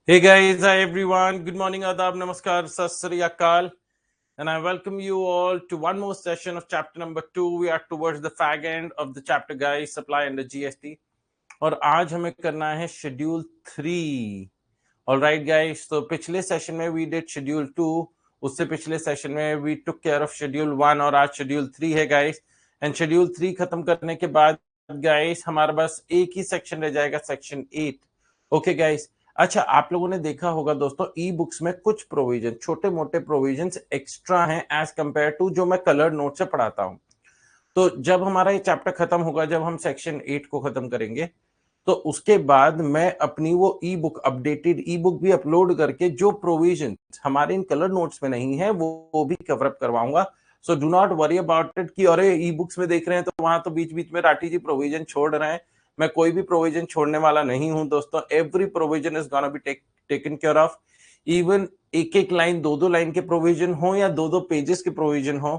Hey guys, hi everyone. Good morning, adab, namaskar, sat sri akal, and I welcome you all to one more session of chapter number 2. We are towards the fag end of the chapter, guys, supply under GST. और आज हमें करना है schedule 3. All right, guys. तो पिछले session में we did schedule 2. उससे पिछले सेशन में we took care of schedule 1 और आज शेड्यूल 3 है, guys. एंड शेड्यूल 3 खत्म करने के बाद गाइस हमारे पास एक ही सेक्शन रह जाएगा, सेक्शन 8. Okay guys. अच्छा, आप लोगों ने देखा होगा दोस्तों, ई बुक्स में कुछ प्रोविजन, छोटे मोटे प्रोविजन एक्स्ट्रा हैं एज कंपेयर टू जो मैं कलर नोट से पढ़ाता हूं. तो जब हमारा ये चैप्टर खत्म होगा, जब हम सेक्शन 8 को खत्म करेंगे, तो उसके बाद मैं अपनी वो ई बुक, अपडेटेड ई बुक भी अपलोड करके जो प्रोविजन हमारे इन कलर नोट्स में नहीं है वो भी कवर अप करवाऊंगा. So do not worry about it कि अरे ई बुक्स में देख रहे हैं तो वहां तो बीच बीच में राठी जी प्रोविजन छोड़ रहे हैं. मैं कोई भी प्रोविजन छोड़ने वाला नहीं हूं दोस्तों. Every provision is gonna be taken care of. Even एक एक लाइन, दो दो लाइन के प्रोविजन हो या दो दो पेजेस के प्रोविजन हो,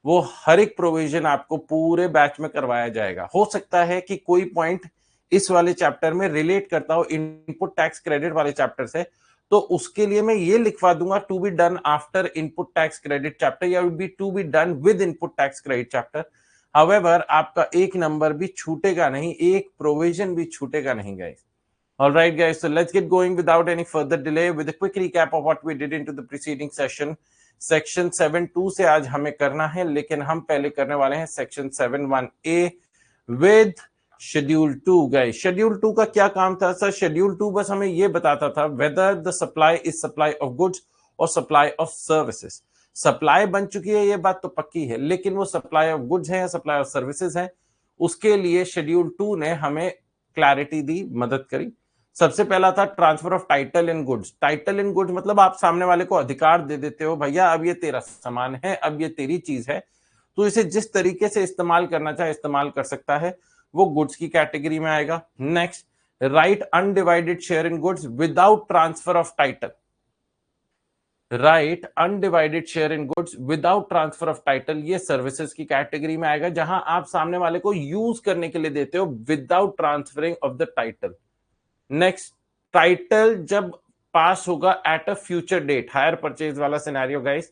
वो हर एक प्रोविजन आपको पूरे बैच में करवाया जाएगा. हो सकता है कि कोई पॉइंट इस वाले चैप्टर में रिलेट करता हो इनपुट टैक्स क्रेडिट वाले चैप्टर से, तो उसके लिए मैं ये लिखवा दूंगा to be done after input tax credit chapter या be to be done with input tax credit chapter. However आपका एक नंबर भी छूटेगा नहीं, एक प्रोविजन भी छूटेगा नहीं guys. All right, guys. So let's get going without any further delay with a quick recap of what we did into the preceding session. Section 7.2 से आज हमें करना है, लेकिन हम पहले करने वाले हैं section 7.1a with schedule 2. Guys, schedule 2 का क्या काम था सर? शेड्यूल 2 बस हमें ये बताता था whether the supply is supply of goods और सप्लाई ऑफ सर्विसेज. सप्लाई बन चुकी है, ये बात तो पक्की है, लेकिन वो सप्लाई ऑफ गुड्स है या सप्लाई ऑफ सर्विसेज है, उसके लिए शेड्यूल 2 ने हमें क्लैरिटी दी, मदद करी. सबसे पहला था transfer of title in goods. Title in goods मतलब आप सामने वाले को अधिकार दे देते हो, भैया अब ये तेरा सामान है, अब ये तेरी चीज है, तो इसे जिस तरीके से इस्तेमाल करना चाहे इस्तेमाल कर सकता है, वो गुड्स की कैटेगरी में आएगा. Next, right undivided share in goods without transfer of title. Right undivided share in goods without transfer of title, ये सर्विसेज की कैटेगरी में आएगा, जहां आप सामने वाले को यूज करने के लिए देते हो without transferring of the title. Next, title जब पास होगा at a future date, hire purchase वाला सिनेरियो गाइस,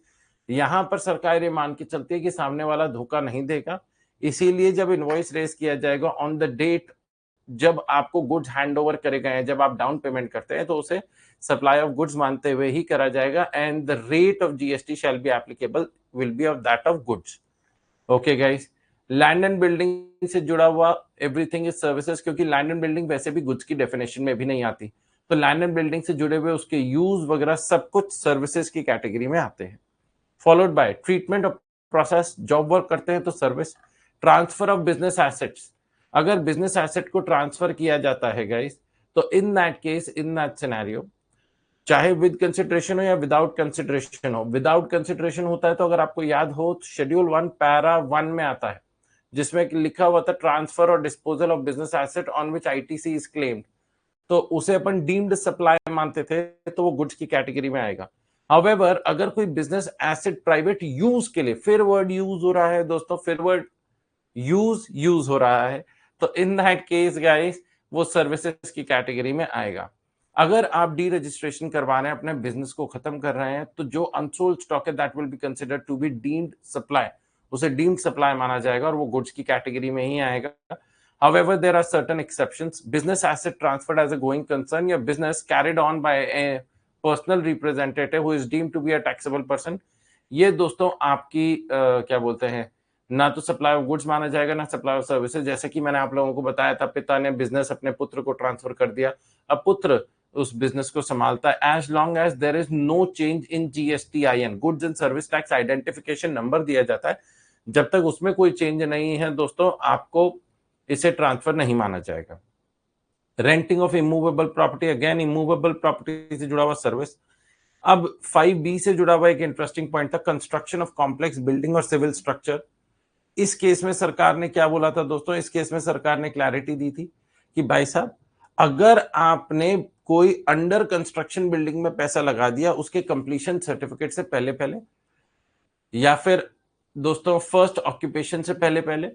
यहां पर सरकार ये मान के चलती है कि सामने वाला धोखा नहीं देगा, इसीलिए जब इनवॉइस रेज किया जाएगा ऑन द डेट जब आपको गुड्स हैंड ओवर करे गए हैं, जब आप डाउन पेमेंट करते हैं, तो उसे सप्लाई ऑफ गुड्स मानते हुए ही करा जाएगा. And the rate of GST shall be applicable will be of that of goods. Okay guys, land and building से जुड़ा हुआ एवरीथिंग इज सर्विसेज, क्योंकि लैंड एंड बिल्डिंग वैसे भी गुड्स की डेफिनेशन में भी नहीं आती, तो लैंड एंड बिल्डिंग से जुड़े हुए उसके यूज वगैरह सब कुछ सर्विसेज की कैटेगरी में आते हैं. Followed by treatment of process, job work करते हैं तो service. Transfer of business assets, अगर बिजनेस एसेट को ट्रांसफर किया जाता है गाइस, तो in that case, in that scenario, चाहे विद कंसिडरेशन हो या विदाउट कंसिडरेशन हो, विदाउट कंसिडरेशन होता है तो अगर आपको याद हो तो शेड्यूल 1 पैरा 1 में आता है, जिसमें लिखा हुआ था ट्रांसफर और disposal of business asset on which ITC is claimed, तो उसे अपन डीम्ड सप्लाई मानते थे, तो वो गुड्स की कैटेगरी में आएगा. हाउएवर अगर कोई बिजनेस एसेट प्राइवेट यूज के लिए, फिर वर्ड यूज हो रहा है दोस्तों, फिर वर्ड यूज हो रहा है, तो इन दैट केस गाइस वो सर्विसेज की कैटेगरी में आएगा. अगर आप डी रजिस्ट्रेशन करवा रहे हैं, अपने बिजनेस को खत्म कर रहे हैं, तो जो अनसोल्ड स्टॉक है that will be considered to be deemed supply, उसे डीम्ड सप्लाई माना जाएगा और वो गुड्स की कैटेगरी में ही आएगा. However, there are certain exceptions. Business asset transferred as a going concern या business carried on by a personal representative who is deemed to be a taxable person, ये दोस्तों आपकी क्या बोलते हैं, ना तो सप्लाई ऑफ गुड्स माना जाएगा ना सप्लाई ऑफ सर्विसेज. जैसे कि मैंने आप लोगों को बताया था, पिता ने बिजनेस अपने पुत्र को ट्रांसफर कर दिया, अब पुत्र उस बिजनेस को संभालता है. As long as there is no change in GSTIN, goods and service tax identification number दिया जाता है, जब तक उसमें कोई चेंज नहीं है दोस्तों, आपको इसे ट्रांसफर नहीं माना जाएगा. Renting of immovable property, again immovable property से जुड़ा हुआ सर्विस. अब 5B से जुड़ा हुआ एक इंटरेस्टिंग पॉइंट था, कंस्ट्रक्शन ऑफ कॉम्प्लेक्स बिल्डिंग और सिविल स्ट्रक्चर. इस केस में सरकार ने क्या बोला था दोस्तों? इस केस में सरकार ने क्लैरिटी दी थी कि भाई साहब, अगर आपने कोई अंडर कंस्ट्रक्शन बिल्डिंग में पैसा लगा दिया उसके कंप्लीशन सर्टिफिकेट से पहले पहले, या फिर दोस्तों फर्स्ट ऑक्यूपेशन से पहले पहले,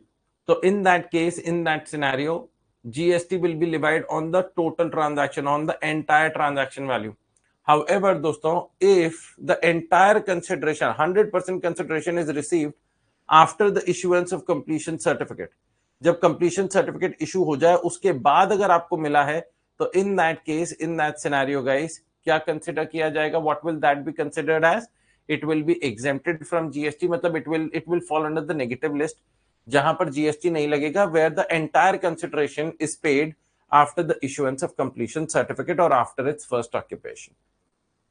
तो in that case, in that scenario, GST will be levied on the total transaction, on the entire transaction value. However, दोस्तों, if the entire consideration, 100% consideration is received after the issuance of completion certificate, जब completion certificate issue हो जाए उसके बाद अगर आपको मिला है, तो in that case, in that scenario, guys, क्या consider किया जाएगा? What will that be considered as? It will be exempted from GST, मतलब it will fall under the negative list, जहां पर GST नहीं लगेगा, where the entire consideration is paid after the issuance of completion certificate or after its first occupation.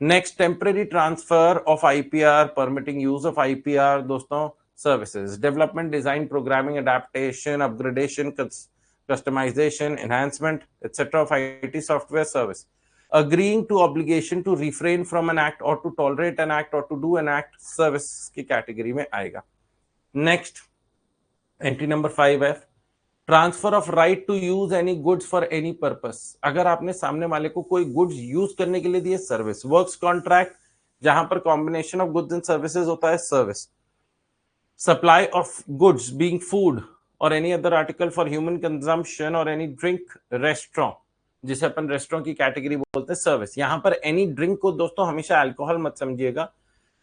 Next, temporary transfer of IPR, permitting use of IPR, दोस्तों, services, development, design, programming, adaptation, upgradation, customization, enhancement, etc. of IT software service. Agreeing to obligation to refrain from an act or to tolerate an act or to do an act, service की category में आएगा. Next, entry number 5 है transfer of right to use any goods for any purpose. अगर आपने सामने वाले को कोई गुड्स यूज करने के लिए दिए, सर्विस. वर्क्स कॉन्ट्रैक्ट, जहां पर combination of goods and services होता है, service. Supply of goods being food और any other article for human consumption और एनी ड्रिंक, रेस्टोरेंट, जिसे अपन रेस्टोरेंट की कैटेगरी बोलते हैं, सर्विस. यहां पर एनी ड्रिंक को दोस्तों हमेशा अल्कोहल मत समझिएगा.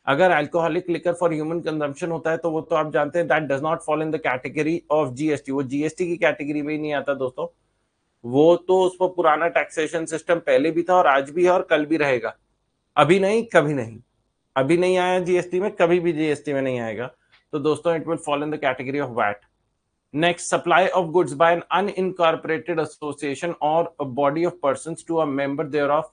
अगर alcoholic liquor for human consumption होता है तो वो तो आप जानते हैं that does not fall in the category of GST. वो जीएसटी की कैटेगरी में ही नहीं आता दोस्तों. वो तो उस पर पुराना टैक्सेशन सिस्टम पहले भी था और आज भी है और कल भी रहेगा. अभी नहीं, कभी नहीं. अभी नहीं आया जीएसटी में, कभी भी जीएसटी में नहीं आएगा. तो दोस्तों it will fall in the category of VAT. Next, supply of goods by an unincorporated association और a body of persons to a member thereof.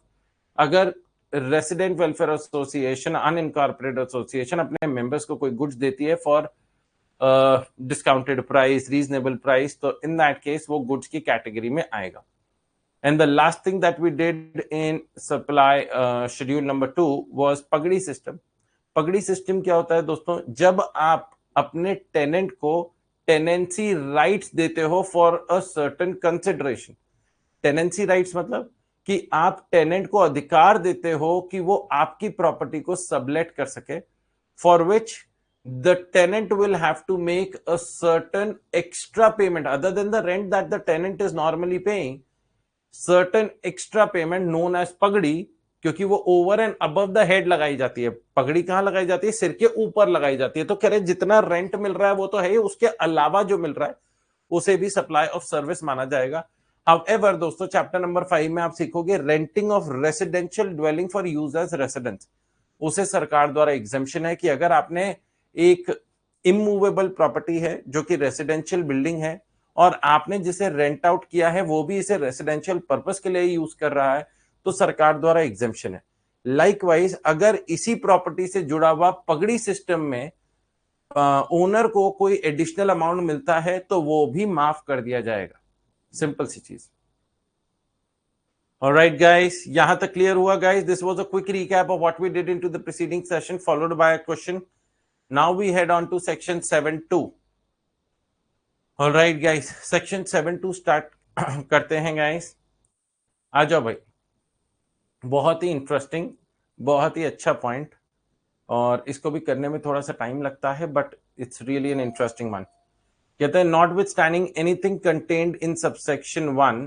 अगर resident welfare association, unincorporated association अपने मेंबर्स को कोई गुड्स देती है for discounted price, reasonable price, तो in that case वो goods की कैटेगरी में आएगा. And the last thing that we did in supply schedule number 2 was पगड़ी सिस्टम. पगड़ी सिस्टम क्या होता है दोस्तों? जब आप अपने टेनेंट को टेनेंसी राइट्स देते हो for a certain consideration. Tenancy rights मतलब कि आप टेनेंट को अधिकार देते हो कि वो आपकी प्रॉपर्टी को सबलेट कर सके, for which the tenant will have to make a certain extra payment other than the rent that the tenant is normally paying. Certain extra payment known as pagdi, क्योंकि वो over and above the head लगाई जाती है. पगड़ी कहां लगाई जाती है? सिर के ऊपर लगाई जाती है. तो कह रहे जितना रेंट मिल रहा है वो तो है, उसके अलावा जो मिल रहा है उसे भी सप्लाई ऑफ सर्विस माना जाएगा. However, दोस्तों, चैप्टर नंबर 5 में आप सीखोगे renting of residential dwelling for use as residence. उसे सरकार द्वारा एग्जेम्पशन है कि अगर आपने एक इमूवेबल प्रॉपर्टी है जो कि रेसिडेंशियल बिल्डिंग है और आपने जिसे रेंट आउट किया है वो भी इसे रेसिडेंशियल पर्पस के लिए यूज कर रहा है, तो सरकार द्वारा एग्जेम्पशन है. लाइकवाइज अगर इसी प्रॉपर्टी से जुड़ा हुआ पगड़ी सिस्टम में ओनर को कोई एडिशनल अमाउंट मिलता है तो वो भी माफ कर दिया जाएगा. सिंपल सी चीज. Alright guys, यहां तक क्लियर हुआ guys? This was a quick recap of what we did into the preceding session followed by a question. Now we head on to section 7.2. Alright guys, section 7.2 start करते हैं guys. आ जाओ भाई. बहुत ही interesting, बहुत ही अच्छा point, और इसको भी करने में थोड़ा सा टाइम लगता है but it's really an interesting one. कहते हैं not with standing anything contained in subsection 1,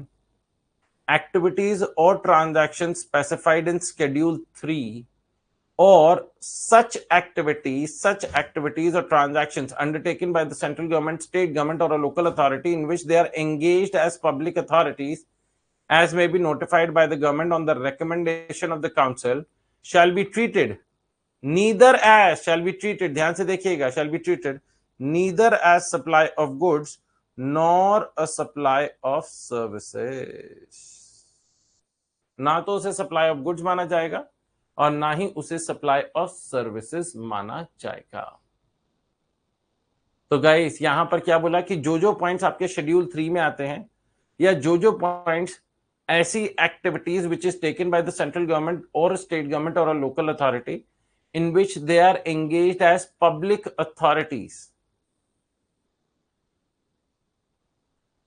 activities or transactions specified in schedule 3 or such activities or transactions undertaken by the central government, state government or a local authority in which they are engaged as public authorities as may be notified by the government on the recommendation of the council shall be treated neither as ध्यान से देखिएगा, shall be treated neither as supply of goods nor a supply of services. ना तो उसे supply of goods माना जाएगा और ना ही उसे सप्लाई ऑफ सर्विसेज माना जाएगा. तो गाइस यहां पर क्या बोला कि जो जो पॉइंट्स आपके शेड्यूल 3 में आते हैं या जो जो पॉइंट्स ऐसी activities which is taken by the central government और स्टेट गवर्नमेंट और a local authority in which they are engaged as public authorities,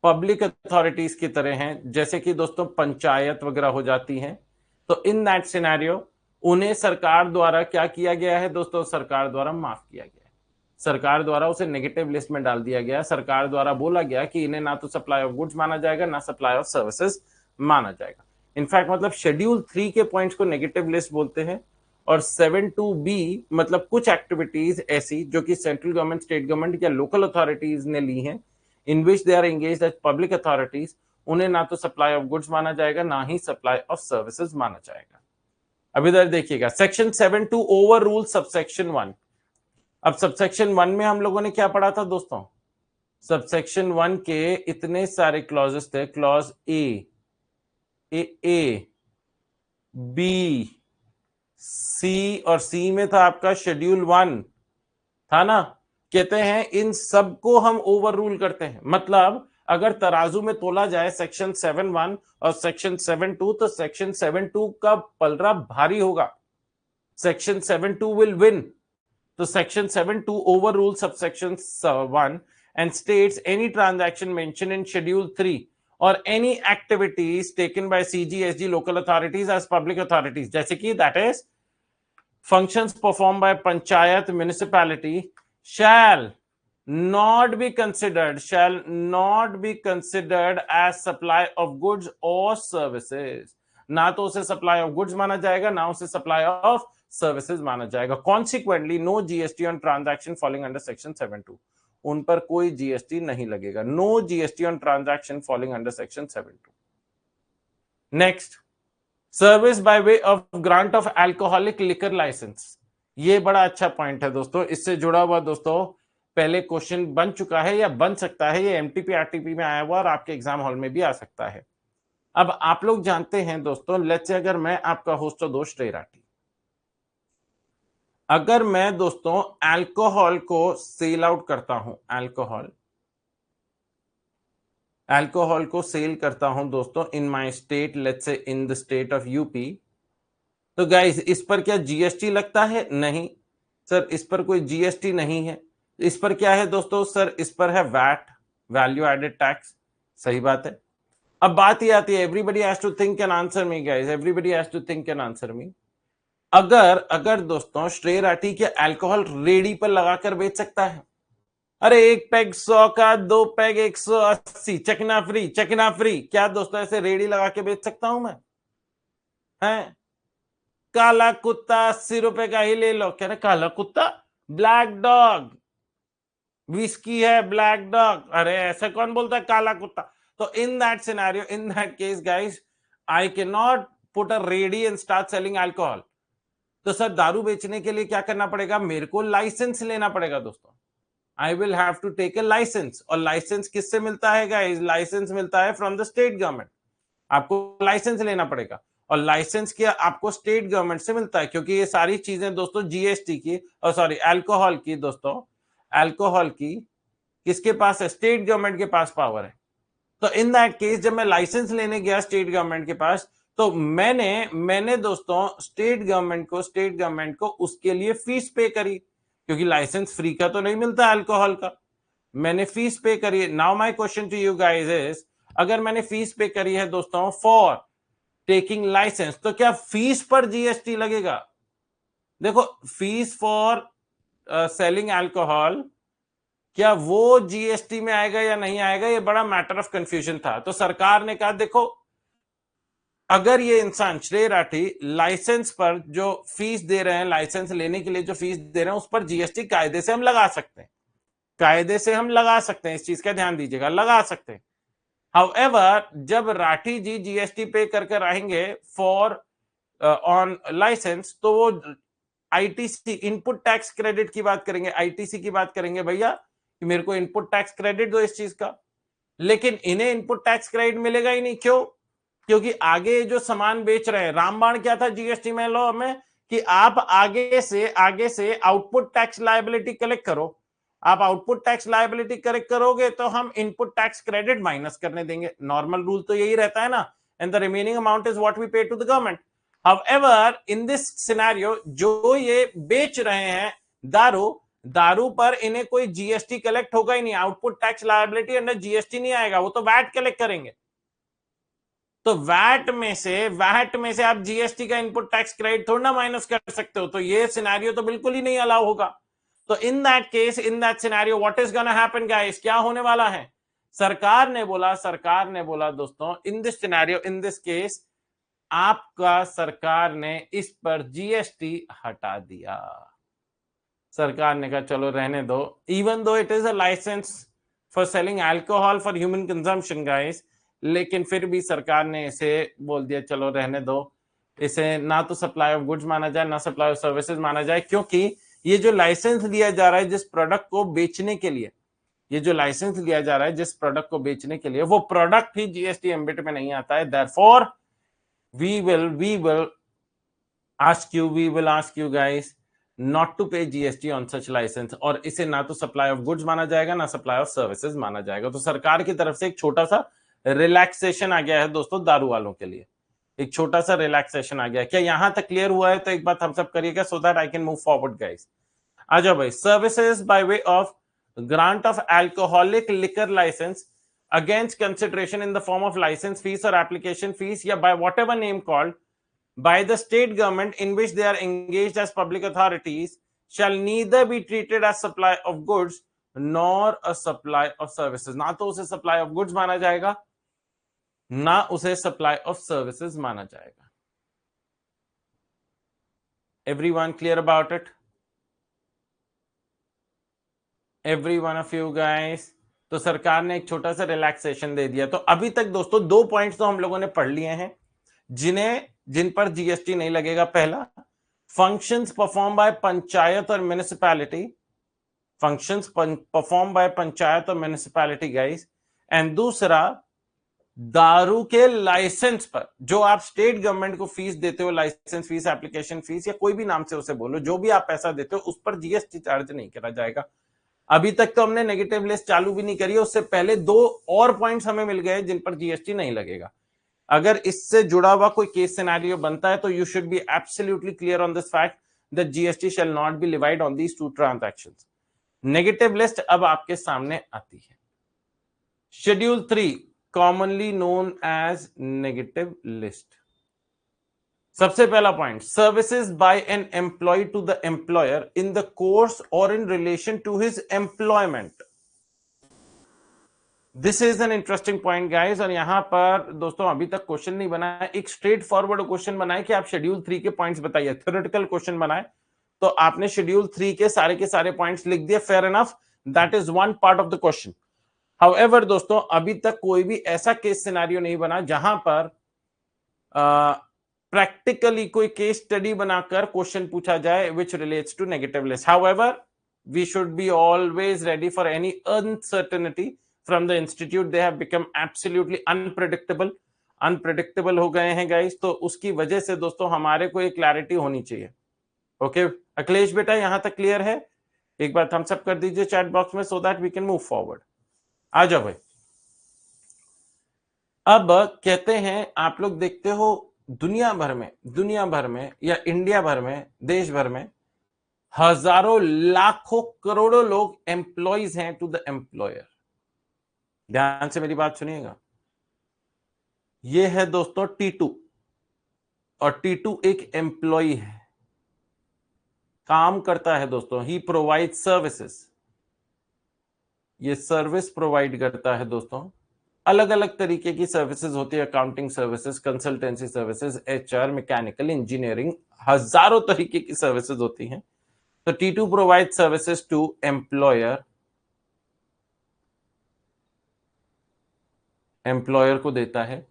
public authorities की तरह हैं, जैसे कि दोस्तों पंचायत वगैरह हो जाती हैं, तो इन दैट सिनेरियो उन्हें सरकार द्वारा क्या किया गया है दोस्तों? सरकार द्वारा माफ किया गया है. सरकार द्वारा उसे नेगेटिव लिस्ट में डाल दिया गया। सरकार द्वारा बोला गया कि इन्हें ना तो सप्लाई ऑफ गुड्स माना जाएगा ना सप्लाई ऑफ सर्विसेज माना जाएगा। इनफैक्ट मतलब शेड्यूल 3 के पॉइंट्स को नेगेटिव लिस्ट बोलते हैं, और 7(2)B मतलब कुछ एक्टिविटीज ऐसी जो कि सेंट्रल गवर्नमेंट, स्टेट गवर्नमेंट या लोकल अथॉरिटीज ने ली हैं, in which they are engaged as public authorities, उन्हें ना तो सप्लाई ऑफ गुड्स माना जाएगा ना ही सप्लाई ऑफ सर्विसेज माना जाएगा। अब इधर देखिएगा, सेक्शन 7(2) ओवर रूल सबसेक्शन 1। अब सबसेक्शन 1 में हम लोगों ने क्या पढ़ा था दोस्तों? सबसेक्शन 1 के इतने सारे क्लॉजेस थे, क्लॉज ए, बी, सी, और सी में था आपका शेड्यूल 1 था ना। कहते हैं इन सबको हम ओवर रूल करते हैं। मतलब अगर तराजू में तोला जाए सेक्शन 7(1) और सेक्शन 7(2), तो सेक्शन 7(2) का पलड़ा भारी होगा, सेक्शन 7(2) विल विन। तो section 7(2) over rule subsection 1 and states any transaction mentioned in schedule 3 or any activities taken by CGSG local authorities as public authorities, जैसे कि that is functions performed by panchayat municipality shall not be considered as supply of goods or services। ना तो उसे supply of goods माना जाएगा ना उसे supply of services माना जाएगा। Consequently no GST on transaction falling under section 7(2), उन पर कोई जीएसटी नहीं लगेगा। No GST on transaction falling under section 7(2). Next, service by way of grant of alcoholic liquor licence. ये बड़ा अच्छा पॉइंट है दोस्तों, इससे जुड़ा हुआ दोस्तों पहले क्वेश्चन बन चुका है या बन सकता है, ये एमटीपी आरटीपी में आया हुआ और आपके एग्जाम हॉल में भी आ सकता है। अब आप लोग जानते हैं दोस्तों, लेट्स से अगर मैं आपका होस्ट और दोस्त श्रेय राठी, अगर मैं दोस्तों अल्कोहल को सेल आउट करता हूं, अल्कोहल को सेल करता हूं दोस्तों in my state, let's say in the state of UP, तो गाइस इस पर क्या जीएसटी लगता है? नहीं सर, इस पर कोई जीएसटी नहीं है। इस पर क्या है दोस्तों? सर इस पर है वैट, वैल्यू एडेड टैक्स। सही बात है। अब बात ये आती है, everybody has to think and answer me guys, everybody has to think and answer me. अगर दोस्तों श्रेय राठी के अल्कोहल रेडी पर लगाकर बेच सकता है? अरे 1 पैग 100 का, 2 पैग 180, चकना फ्री, चकना फ्री। क्या दोस्तों ऐसे रेडी लगा के बेच सकता हूं मैं? हैं? काला कुत्ता 80 रुपए का ही ले लो। कह रहे काला कुत्ता, ब्लैक डॉग, विस्की है ब्लैक डॉग। अरे ऐसा कौन बोलता है काला कुत्ता? तो in that scenario, in that case guys, I can not put a ready and start selling alcohol. तो सर दारू बेचने के लिए क्या करना पड़ेगा? मेरे को लाइसेंस लेना पड़ेगा दोस्तों। I will have to take a licence. और लाइसेंस किससे मिलता है गाइस? लाइसेंस मिलता है फ्रॉम द स्टेट गवर्नमेंट। आपको लाइसेंस लेना पड़ेगा, और लाइसेंस क्या आपको स्टेट गवर्नमेंट से मिलता है, क्योंकि ये सारी चीजें दोस्तों जीएसटी की, और सॉरी अल्कोहल की दोस्तों, अल्कोहल की किसके पास है? स्टेट गवर्नमेंट के पास पावर है। तो इन दैट केस जब मैं लाइसेंस लेने गया स्टेट गवर्नमेंट के पास, तो मैंने दोस्तों स्टेट गवर्नमेंट को उसके लिए फीस पे करी, क्योंकि लाइसेंस फ्री का तो नहीं मिलता अल्कोहल का, मैंने फीस पे करी। Now my question to you guys is, अगर मैंने फीस पे करी है दोस्तों फॉर टेकिंग लाइसेंस, तो क्या फीस पर जीएसटी लगेगा? देखो फीस फॉर सेलिंग अल्कोहल, क्या वो जीएसटी में आएगा या नहीं आएगा, ये बड़ा मैटर ऑफ कंफ्यूजन था। तो सरकार ने कहा देखो, अगर ये इंसान श्रेय राठी लाइसेंस पर जो फीस दे रहे हैं, लाइसेंस लेने के लिए जो फीस दे रहे हैं, उस पर जीएसटी कायदे से हम लगा सकते हैं, कायदे से हम लगा सकते हैं, इस चीज का ध्यान दीजिएगा, लगा सकते हैं। हाउएवर जब राठी जी जीएसटी पे कर आएंगे फॉर ऑन लाइसेंस, तो वो आईटीसी इनपुट टैक्स क्रेडिट की बात करेंगे, आईटीसी की बात करेंगे, भैया कि मेरे को इनपुट टैक्स क्रेडिट दो इस चीज का। लेकिन इन्हें इनपुट टैक्स क्रेडिट मिलेगा ही नहीं। क्यों? क्योंकि आगे जो सामान बेच रहे हैं, रामबाण क्या था जीएसटी में लॉ में, कि आप आगे से आउटपुट टैक्स लायबिलिटी कलेक्ट करो। आप आउटपुट टैक्स लायबिलिटी करेक्ट करोगे तो हम इनपुट टैक्स क्रेडिट माइनस करने देंगे। नॉर्मल रूल तो यही रहता है ना, and the remaining amount is what we pay to the government. However in this scenario, जो ये बेच रहे हैं दारू पर इन्हें कोई जीएसटी कलेक्ट होगा ही नहीं, output tax liability under GST नहीं आएगा, वो तो वैट कलेक्ट करेंगे। तो वैट में से आप जीएसटी का इनपुट टैक्स क्रेडिट थोड़ा ना माइनस कर सकते हो, तो ये सिनेरियो तो बिल्कुल ही नहीं अलाउ होगा। तो in that case, in that scenario, what is gonna happen guys, क्या होने वाला है? सरकार ने बोला दोस्तों, इन this scenario, in this case, आपका सरकार ने इस पर जीएसटी हटा दिया। सरकार ने कहा चलो रहने दो, even though it is a licence for selling alcohol for human consumption guys, लेकिन फिर भी सरकार ने इसे बोल दिया चलो रहने दो, इसे ना तो सप्लाई ऑफ गुड्स माना जाए, ना सप्लाई ऑफ सर्विसेज माना जाए, क्योंकि ये जो लाइसेंस लिया जा रहा है जिस प्रोडक्ट को बेचने के लिए, ये जो लाइसेंस लिया जा रहा है जिस प्रोडक्ट को बेचने के लिए, वो प्रोडक्ट ही जीएसटी एम्बिट में नहीं आता है। Therefore we will ask you guys not to pay GST on such license, और इसे ना तो सप्लाई ऑफ गुड्स माना जाएगा, ना सप्लाई ऑफ सर्विसेज माना जाएगा। तो सरकार की तरफ से एक छोटा सा रिलैक्सेशन आ गया है दोस्तों दारू वालों के लिए, एक छोटा सा रिलैक्सेशन आ गया। क्या यहां तक क्लियर हुआ है? तो एक बात हम सब करिएगा so that I can move forward guys. आ जाओ भाई। Services by way of grant of alcoholic liquor licence against consideration in the form of license fees or application fees, या by whatever name called, by the state government in which they are engaged as public authorities, shall neither be treated as supply of goods nor a supply of services। ना तो उसे supply of goods माना जाएगा, ना उसे supply of services माना जाएगा। Everyone clear about it? Every one of you guys? तो सरकार ने एक छोटा सा रिलैक्सेशन दे दिया। तो अभी तक दोस्तों दो पॉइंट्स तो हम लोगों ने पढ़ लिए हैं जिन पर जीएसटी नहीं लगेगा। पहला, फंक्शंस परफॉर्म बाय पंचायत और municipality, functions perform by panchayat और म्युनिसिपैलिटी गाइस। एंड दूसरा, दारू के लाइसेंस पर जो आप स्टेट गवर्नमेंट को फीस देते हो, लाइसेंस फीस, एप्लीकेशन फीस, या कोई भी नाम से उसे बोलो, जो भी आप पैसा देते हो उस पर जीएसटी चार्ज नहीं करा जाएगा। अभी तक तो हमने नेगेटिव लिस्ट चालू भी नहीं करी है, उससे पहले दो और पॉइंट्स हमें मिल गए जिन पर जीएसटी नहीं लगेगा। अगर इससे जुड़ा हुआ कोई केस सिनेरियो बनता है तो you should be absolutely clear on this fact that GST shall not be levied on these two transactions. Negative list अब आपके सामने आती है। Schedule 3 commonly known as negative list. सबसे पहला point, services by an employ to the employer in the course और in relation to his employment. This is an interesting point guys, और यहां पर दोस्तों अभी तक क्वेश्चन नहीं बना है। एक स्ट्रेट फॉरवर्ड क्वेश्चन बनाए कि आप शेड्यूल 3 के पॉइंट्स बताइए, थ्योरेटिकल क्वेश्चन बनाए तो आपने शेड्यूल 3 के सारे पॉइंट्स लिख दिए, fair enough, that is one part of the question. However दोस्तों अभी तक कोई भी ऐसा केस सिनेरियो नहीं बना जहां पर प्रैक्टिकली कोई केस स्टडी बनाकर क्वेश्चन पूछा जाए which relates to negative list. However we should be always ready for any uncertainty from the institute. They have become absolutely unpredictable हो गए हैं गाइस, तो उसकी वजह से दोस्तों हमारे को एक क्लैरिटी होनी चाहिए। ओके अखिलेश बेटा, यहां तक क्लियर है? एक बार थम्स अप कर दीजिए चैट बॉक्स में so that we can move forward. आ जाओ भाई। अब कहते हैं, आप लोग देखते हो दुनिया भर में या इंडिया भर में, देश भर में हजारों लाखों करोड़ों लोग एम्प्लॉइज हैं टू द एम्प्लॉयर। ध्यान से मेरी बात सुनिएगा। ये है दोस्तों T2, और T2 एक एम्प्लॉय है, काम करता है दोस्तों। ही प्रोवाइड सर्विसेज, ये सर्विस प्रोवाइड करता है दोस्तों। अलग अलग तरीके की सर्विसेज होती है, accounting services, consultancy services, HR, mechanical engineering, हजारों तरीके की सर्विसेज होती हैं। तो T2 provide services to employer, employer को देता है,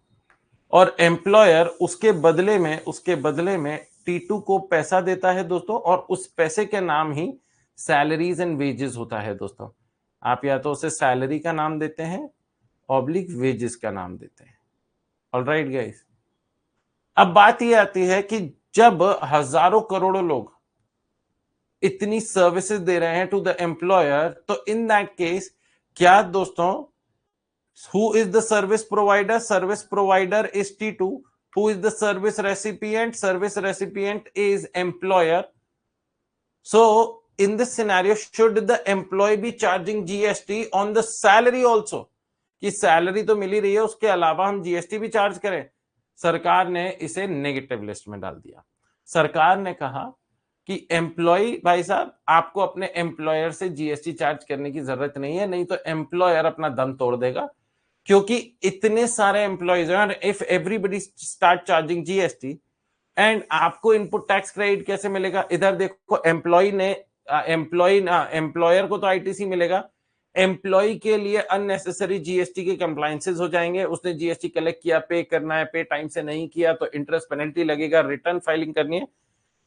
और एम्प्लॉयर उसके बदले में T2 को पैसा देता है दोस्तों, और उस पैसे के नाम ही सैलरीज एंड वेजेस होता है दोस्तों। आप या तो उसे सैलरी का नाम देते हैं ऑब्लिक वेजेस का नाम देते हैं। ऑलराइट गाइस, अब बात यह आती है कि जब हजारों करोड़ों लोग इतनी सर्विसेज दे रहे हैं टू द एम्प्लॉयर, तो इन दैट केस क्या दोस्तों, who is the service provider? Service provider is T2. Who is the service recipient? Service recipient is employer. So in this scenario, should the employee be charging GST on the salary also? कि salary तो मिल ही रही है, उसके अलावा हम GST भी charge करें? सरकार ने इसे नेगेटिव लिस्ट में डाल दिया। सरकार ने कहा कि एम्प्लॉय भाई साहब आपको अपने एम्प्लॉयर से जीएसटी चार्ज करने की जरूरत नहीं है, नहीं तो एम्प्लॉयर अपना दम तोड़ देगा, क्योंकि इतने सारे एम्प्लॉयज हैं। If everybody start charging GST and आपको इनपुट टैक्स क्रेडिट कैसे मिलेगा? इधर देखो, एम्प्लॉयर को तो आईटीसी मिलेगा, एम्प्लॉय के लिए अननेसेसरी जीएसटी के कंप्लायंसेस हो जाएंगे। उसने जीएसटी कलेक्ट किया, पे करना है, पे टाइम से नहीं किया तो इंटरेस्ट पेनल्टी लगेगा, रिटर्न फाइलिंग करनी है।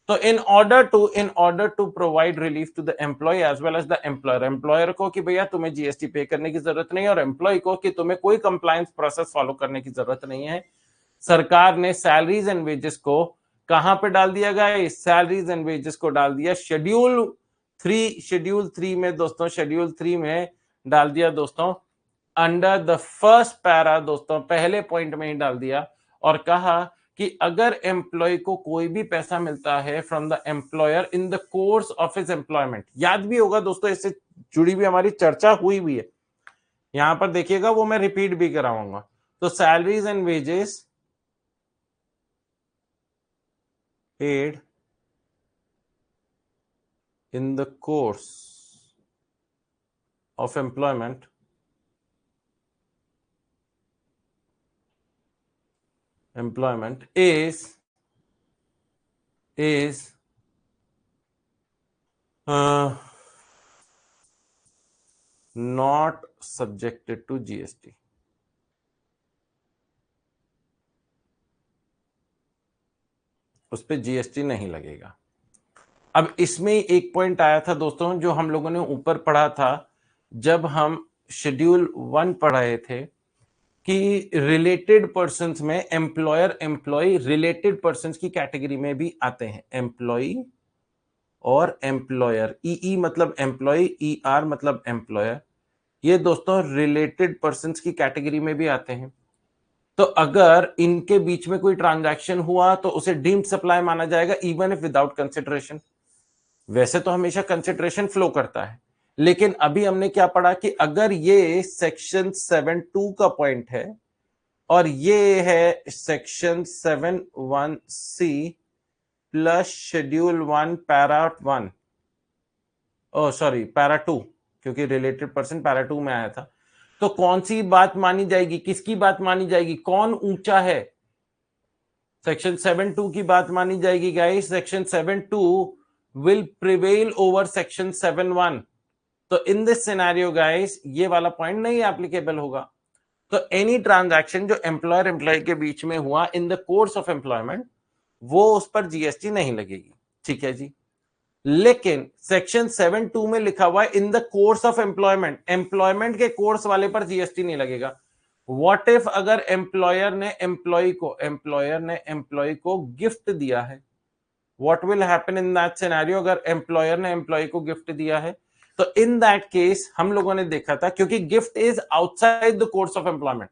तो in order to provide relief to the employee as well as the employer को कि भैया तुम्हें जीएसटी पे करने की जरूरत नहीं है, और एम्प्लॉय को कि तुम्हें कोई कंप्लायंस प्रोसेस फॉलो करने की जरूरत नहीं है, सरकार ने सैलरीज एंड वेजेस को कहां पे डाल दिया गया? सैलरीज एंड वेजेस को डाल दिया शेड्यूल 3 में दोस्तों, शेड्यूल 3 में डाल दिया दोस्तों, अंडर द फर्स्ट पैरा दोस्तों, पहले पॉइंट में ही डाल दिया और कहा कि अगर एम्प्लॉय को कोई भी पैसा मिलता है from the employer in the course of his employment, याद भी होगा दोस्तों, इससे जुड़ी भी हमारी चर्चा हुई भी है, यहां पर देखिएगा, वो मैं रिपीट भी कराऊंगा। तो salaries and wages paid in the course of employment is not subjected to GST. उस पे जीएसटी नहीं लगेगा। अब इसमें एक पॉइंट आया था दोस्तों, जो हम लोगों ने ऊपर पढ़ा था जब हम शेड्यूल 1 पढ़ रहे थे, कि रिलेटेड पर्संस में एम्प्लॉयर एम्प्लॉय रिलेटेड पर्संस की कैटेगरी में भी आते हैं, एम्प्लॉय और एम्प्लॉयर। ई मतलब एम्प्लॉय, ई आर मतलब एम्प्लॉयर, ये दोस्तों रिलेटेड पर्संस की कैटेगरी में भी आते हैं। तो अगर इनके बीच में कोई ट्रांजैक्शन हुआ तो उसे डीम्ड सप्लाई माना जाएगा, इवन इफ विदाउट कंसिडरेशन। वैसे तो हमेशा कंसिडरेशन फ्लो करता है, लेकिन अभी हमने क्या पढ़ा कि अगर ये सेक्शन 7(2) का पॉइंट है और ये है section 7(1)(c) plus schedule 1 para 1, ओ सॉरी पैरा 2, क्योंकि रिलेटेड पर्सन पैरा 2 में आया था, तो कौन सी बात मानी जाएगी? किसकी बात मानी जाएगी? कौन ऊंचा है? सेक्शन 7(2) की बात मानी जाएगी guys. Section 7(2) will prevail over section 7(1). तो इन दिस सिनेरियो गाइस ये वाला पॉइंट नहीं एप्लीकेबल होगा। तो एनी ट्रांजैक्शन जो एम्प्लॉयर एम्प्लॉय के बीच में हुआ इन द कोर्स ऑफ एम्प्लॉयमेंट, वो उस पर जीएसटी नहीं लगेगी, ठीक है जी। लेकिन सेक्शन 7(2) में लिखा हुआ है इन the course of employment, employment के कोर्स वाले पर जीएसटी नहीं लगेगा। व्हाट इफ अगर एम्प्लॉयर ने एम्प्लॉय को गिफ्ट दिया है, what will happen in that scenario? अगर एम्प्लॉयर ने एम्प्लॉय को गिफ्ट दिया है तो इन दैट केस हम लोगों ने देखा था, क्योंकि gift is outside the course of employment,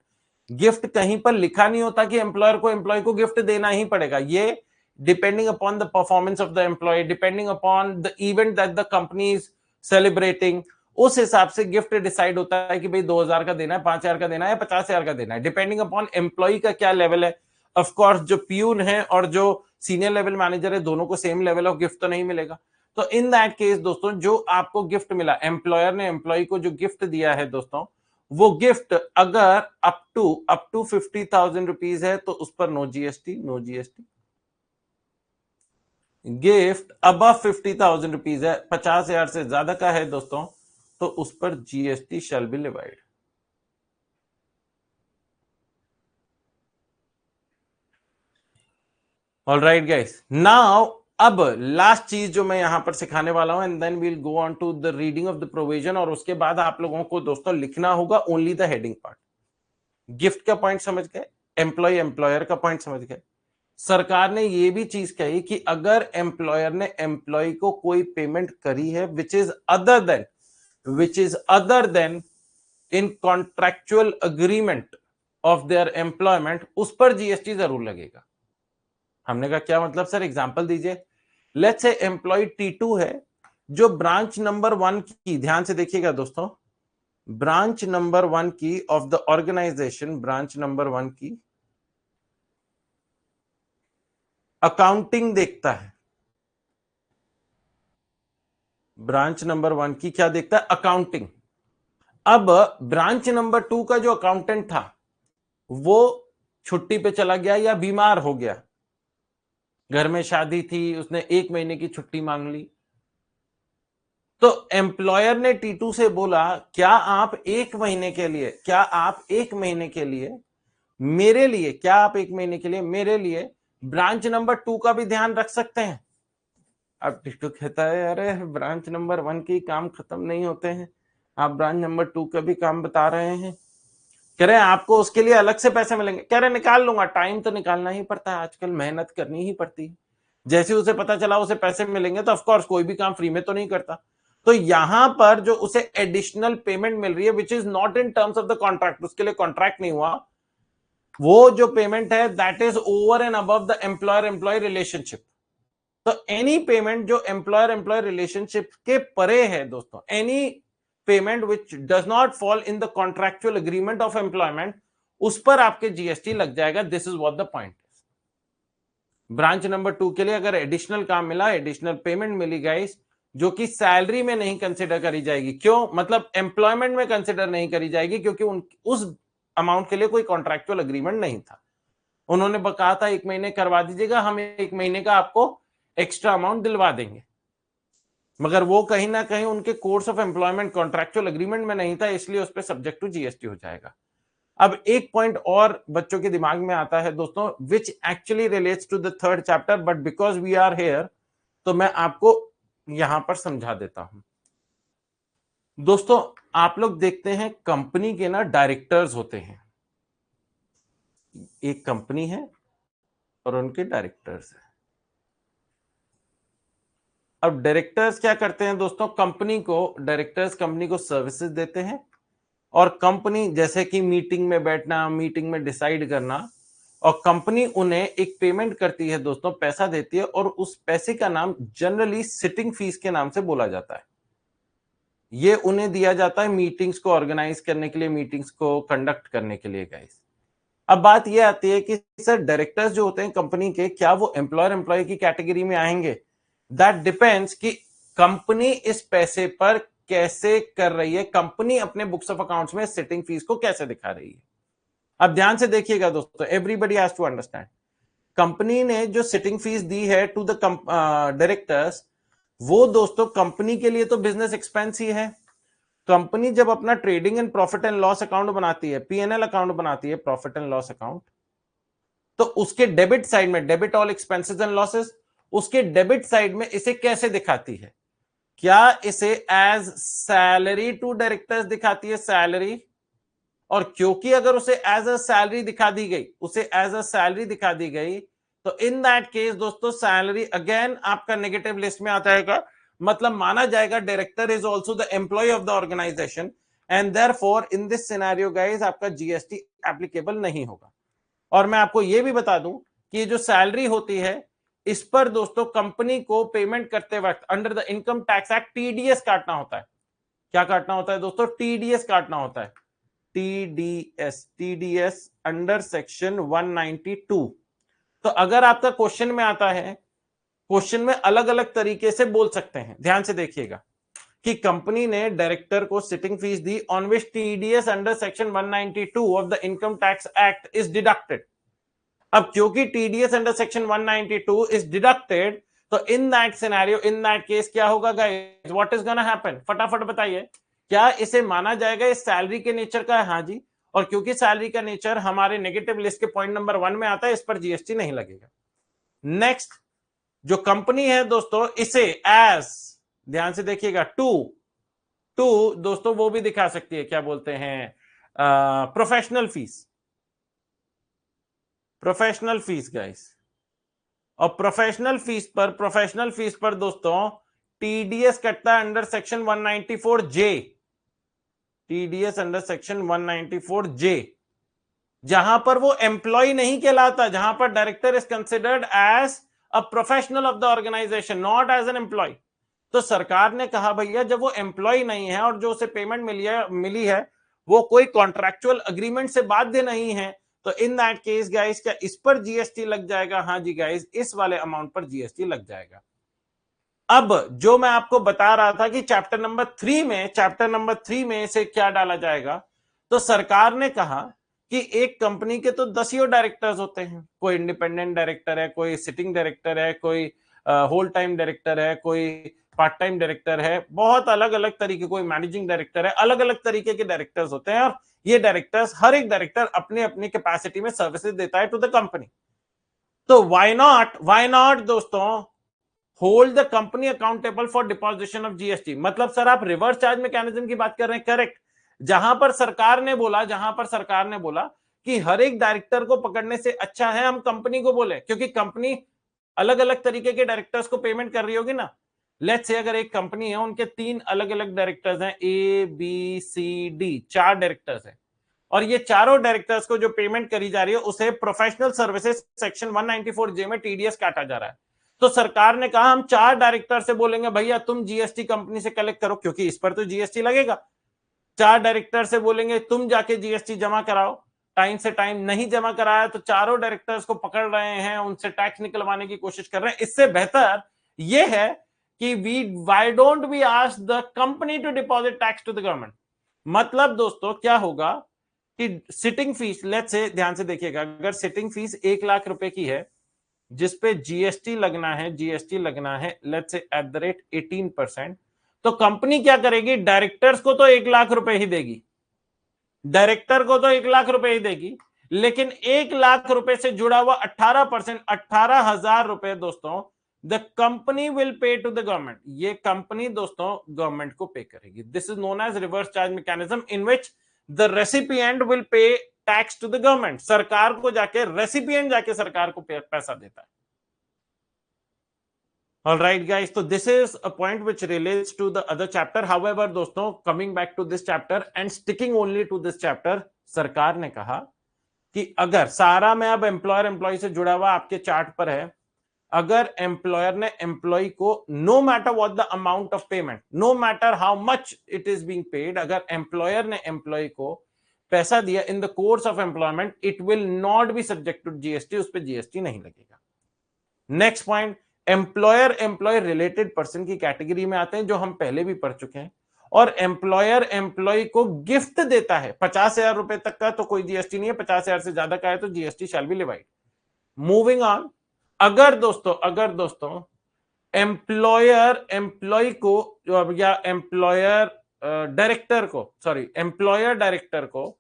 gift कहीं पर लिखा नहीं होता कि एम्प्लॉयर को एम्प्लॉय को गिफ्ट देना ही पड़ेगा। ये depending upon the performance of the employee, depending upon the event that the company is celebrating, उस हिसाब से गिफ्ट डिसाइड होता है कि भाई 2,000 का देना है, 5,000 का देना है, 50,000 का देना है, डिपेंडिंग अपॉन एम्प्लॉय का क्या लेवल है। ऑफ कोर्स जो प्यून है और जो सीनियर लेवल मैनेजर है, दोनों को सेम लेवल ऑफ गिफ्ट तो नहीं मिलेगा। तो इन दैट केस दोस्तों, जो आपको गिफ्ट मिला, एम्प्लॉयर ने एम्प्लॉय को जो गिफ्ट दिया है दोस्तों, वो गिफ्ट अगर अप टू 50,000 रुपीज है तो उस पर no GST. Gift above 50,000 rupees है, 50,000 से ज्यादा का है दोस्तों, तो उस पर GST shall be levied. Alright guys, now अब लास्ट चीज जो मैं यहां पर सिखाने वाला हूं, and then we'll go on to the reading of the provision, और उसके बाद आप लोगों को दोस्तों लिखना होगा only the heading part. Gift का पॉइंट समझ गए, एम्प्लॉय एम्प्लॉयर का पॉइंट समझ गए। सरकार ने यह भी चीज कही कि अगर एम्प्लॉयर ने एम्प्लॉय को कोई पेमेंट करी है which is other then in contractual agreement of their employment, उस पर जीएसटी जरूर लगेगा। हमने कहा क्या मतलब सर, एग्जांपल दीजिए। लेट्स से एम्प्लॉय T2 है जो ब्रांच नंबर 1 की, ध्यान से देखिएगा दोस्तों, ब्रांच नंबर 1 की of the organisation, branch number 1 की अकाउंटिंग देखता है। ब्रांच नंबर 1 की क्या देखता है? अकाउंटिंग। अब ब्रांच नंबर 2 का जो अकाउंटेंट था वो छुट्टी पे चला गया या बीमार हो गया, घर में शादी थी, उसने 1 महीने की छुट्टी मांग ली। तो एम्प्लॉयर ने T2 से बोला, क्या आप 1 महीने के लिए, क्या आप 1 महीने के लिए मेरे लिए, क्या आप 1 महीने के लिए मेरे लिए ब्रांच नंबर 2 का भी ध्यान रख सकते हैं? अब टिट्टू कहता है, अरे ब्रांच नंबर 1 के काम खत्म नहीं होते हैं, आप ब्रांच नंबर 2 का भी काम बता रहे हैं। कह रहे हैं आपको उसके लिए अलग से पैसे मिलेंगे। कह रहे निकाल लूंगा, टाइम तो निकालना ही पड़ता है, आजकल मेहनत करनी ही पड़ती है। जैसे उसे पता चला उसे पैसे मिलेंगे तो ऑफकोर्स कोई भी काम फ्री में तो नहीं करता। तो यहां पर जो उसे एडिशनल पेमेंट मिल रही है which is not in terms of the contract, उसके लिए कॉन्ट्रैक्ट नहीं हुआ, वो जो पेमेंट है that is over and above the employer employee relationship. तो एनी पेमेंट जो एम्प्लॉयर एम्प्लॉय रिलेशनशिप के परे है दोस्तों, any payment which does not fall in the contractual agreement of employment, उस पर आपके जीएसटी लग जाएगा। This is what the point. Branch number 2 के लिए अगर एडिशनल काम मिला, एडिशनल पेमेंट मिली गाइस, जो कि सैलरी में नहीं कंसिडर करी जाएगी। क्यों? मतलब एम्प्लॉयमेंट में कंसिडर नहीं करी जाएगी क्योंकि उस अमाउंट के लिए कोई कॉन्ट्रैक्चुअल एग्रीमेंट नहीं था। उन्होंने कहा था 1 महीने करवा दीजिएगा, हम 1 महीने का आपको एक्स्ट्रा अमाउंट दिलवा देंगे, मगर वो कहीं ना कहीं उनके course of employment contractual agreement में नहीं था, इसलिए उस पर सब्जेक्ट टू जीएसटी हो जाएगा। अब एक पॉइंट और बच्चों के दिमाग में आता है दोस्तों, which actually relates to the 3rd chapter, but because we are here तो मैं आपको यहां पर समझा देता हूं। दोस्तों आप लोग देखते हैं कंपनी के ना डायरेक्टर्स होते हैं, एक कंपनी है और उनके डायरेक्टर्स है। अब डायरेक्टर्स क्या करते हैं दोस्तों? डायरेक्टर्स कंपनी को सर्विसेज देते हैं, और कंपनी जैसे कि मीटिंग में बैठना, मीटिंग में डिसाइड करना, और कंपनी उन्हें एक पेमेंट करती है दोस्तों, पैसा देती है, और उस पैसे का नाम जनरली सिटिंग फीस के नाम से बोला जाता है। ये उन्हें दिया जाता है मीटिंग्स को ऑर्गेनाइज करने के लिए, मीटिंग्स को कंडक्ट करने के लिए गाइस। अब बात यह आती है कि सर डायरेक्टर्स जो होते हैं कंपनी के, क्या वो एम्प्लॉयर एम्प्लॉय की कैटेगरी में आएंगे? दैट डिपेंड्स कि कंपनी इस पैसे पर कैसे कर रही है, कंपनी अपने बुक्स ऑफ अकाउंट्स में सिटिंग फीस को कैसे दिखा रही है। अब ध्यान से देखिएगा दोस्तों, everybody has to understand, company ने जो सिटिंग फीस दी है टू द डायरेक्टर्स, वो दोस्तों कंपनी के लिए तो बिजनेस एक्सपेंस ही है। कंपनी जब अपना trading and profit and loss account बनाती है, पीएनएल अकाउंट बनाती है, प्रॉफिट एंड लॉस अकाउंट, तो उसके डेबिट साइड में, debit all expenses and losses, उसके डेबिट साइड में इसे कैसे दिखाती है? क्या इसे एज सैलरी टू डायरेक्टर्स दिखाती है, सैलरी? और क्योंकि अगर उसे एज अ सैलरी दिखा दी गई, उसे एज अ सैलरी दिखा दी गई, तो इन दैट केस दोस्तों सैलरी अगेन आपका नेगेटिव लिस्ट में आता है। मतलब माना जाएगा director is also the employee of the organisation, and therefore in this scenario guys आपका जीएसटी एप्लीकेबल नहीं होगा। और मैं आपको यह भी बता दूं कि ये जो सैलरी होती है, इस पर दोस्तों कंपनी को पेमेंट करते वक्त under the income tax act TDS काटना होता है। क्या काटना होता है दोस्तों? टीडीएस काटना होता है। TDS under section 192। तो अगर आपका क्वेश्चन में आता है, क्वेश्चन में अलग अलग तरीके से बोल सकते हैं, ध्यान से देखिएगा, कि कंपनी ने डायरेक्टर को सिटिंग फीस दी on which TDS under section 192 of the income tax act is deducted. अब क्योंकि TDS under section 192 is deducted, तो in that scenario, in that case क्या होगा guys? What is gonna happen? फटाफट बताइए, क्या इसे माना जाएगा इस सैलरी के नेचर का है? हाँ जी। और क्योंकि सैलरी का नेचर हमारे नेगेटिव लिस्ट के पॉइंट नंबर 1 में आता है, इस पर जीएसटी नहीं लगेगा। नेक्स्ट, जो कंपनी है दोस्तों, इसे एज, ध्यान से देखिएगा, टू दोस्तों वो भी दिखा सकती है, क्या बोलते हैं, professional fees, professional fees guys. और प्रोफेशनल फीस पर दोस्तों टीडीएस कटता है under section 194 J, TDS under section 194 J, जहां पर वो एम्प्लॉय नहीं कहलाता, जहां पर director is considered as a professional of the organisation, not as an employee. तो सरकार ने कहा भैया जब वो एम्प्लॉय नहीं है और जो उसे पेमेंट मिली है वो कोई कॉन्ट्रैक्चुअल अग्रीमेंट से बाध्य नहीं है, तो इन दैट केस गाइस क्या इस पर जीएसटी लग जाएगा? हाँ जी गाइस, इस वाले अमाउंट पर जीएसटी लग जाएगा। अब जो मैं आपको बता रहा था कि चैप्टर नंबर 3 में से क्या डाला जाएगा, तो सरकार ने कहा कि एक कंपनी के तो 10 डायरेक्टर्स होते हैं, कोई इंडिपेंडेंट डायरेक्टर है, कोई सिटिंग डायरेक्टर है, कोई होल टाइम डायरेक्टर है, कोई पार्ट टाइम डायरेक्टर है, बहुत अलग अलग तरीके, कोई मैनेजिंग डायरेक्टर है, अलग अलग तरीके के डायरेक्टर्स होते हैं। और ये डायरेक्टर्स, हर एक डायरेक्टर अपने अपनी कैपेसिटी में सर्विसेज देता है टू द कंपनी। तो व्हाई नॉट दोस्तों hold the company accountable for deposition of GST. मतलब सर आप रिवर्स चार्ज मैकेनिज्म की बात कर रहे हैं, करेक्ट। जहां पर सरकार ने बोला कि हर एक डायरेक्टर को पकड़ने से अच्छा है हम कंपनी को बोले, क्योंकि कंपनी अलग अलग तरीके के डायरेक्टर्स को पेमेंट कर रही होगी ना। लेट्स से अगर एक कंपनी है, उनके 3 अलग अलग डायरेक्टर्स हैं, A B C D, 4 directors हैं, और ये चारों डायरेक्टर्स को जो पेमेंट करी जा रही है उसे प्रोफेशनल सर्विसेज सेक्शन 194J में टीडीएस काटा जा रहा है। तो सरकार ने कहा हम 4 डायरेक्टर से बोलेंगे भैया तुम जीएसटी कंपनी से कलेक्ट करो, क्योंकि इस पर तो जीएसटी लगेगा। 4 डायरेक्टर से बोलेंगे तुम जाके जीएसटी जमा कराओ, टाइम से टाइम नहीं जमा कराया तो चारों डायरेक्टर्स को पकड़ रहे हैं, उनसे टैक्स निकलवाने की कोशिश कर रहे हैं। इससे बेहतर यह है कि why don't we ask the company to deposit tax to the government. मतलब दोस्तों क्या होगा कि सिटिंग फीस, लेट्स से ध्यान से देखिएगा, अगर सिटिंग फीस 1 लाख रुपए की है जिसपे जीएसटी लगना है let's say at the rate 18%, तो कंपनी क्या करेगी, डायरेक्टर्स को तो 1 लाख रुपए ही देगी, डायरेक्टर को तो 1 लाख रुपए ही देगी, लेकिन 1 लाख रुपए से जुड़ा हुआ 18%, 18,000 रुपए दोस्तों the company will pay to the government. ये कंपनी दोस्तों गवर्नमेंट को पे करेगी। This is known as reverse charge mechanism in which the recipient will pay tax to the government. सरकार को जाके रेसिपिएंट जाके सरकार को पैसा देता है। All right, guys. So this is a point which relates to the other chapter. However, दोस्तों, coming back to this chapter and sticking only to this chapter, सरकार ने कहा कि अगर सारा में अब एम्प्लॉयर एम्प्लॉय से जुड़ा हुआ आपके चार्ट पर है, अगर एम्प्लॉयर ने एम्प्लॉय को no matter what the amount of payment, no matter how much it is being paid, अगर एम्प्लॉयर ने एम्प्लॉय को पैसा दिया in the course of employment, it will not be subject to GST, उस पर GST नहीं लगेगा। Next point, employer employee related person की कैटेगरी में आते हैं, जो हम पहले भी पढ़ चुके हैं। और एम्प्लॉयर एम्प्लॉय को गिफ्ट देता है 50,000 रुपए तक का तो कोई जीएसटी नहीं है, 50,000 से ज्यादा का है तो GST shall B levied. Moving on, अगर दोस्तों एम्प्लॉयर एम्प्लॉय को या एम्प्लॉयर डायरेक्टर को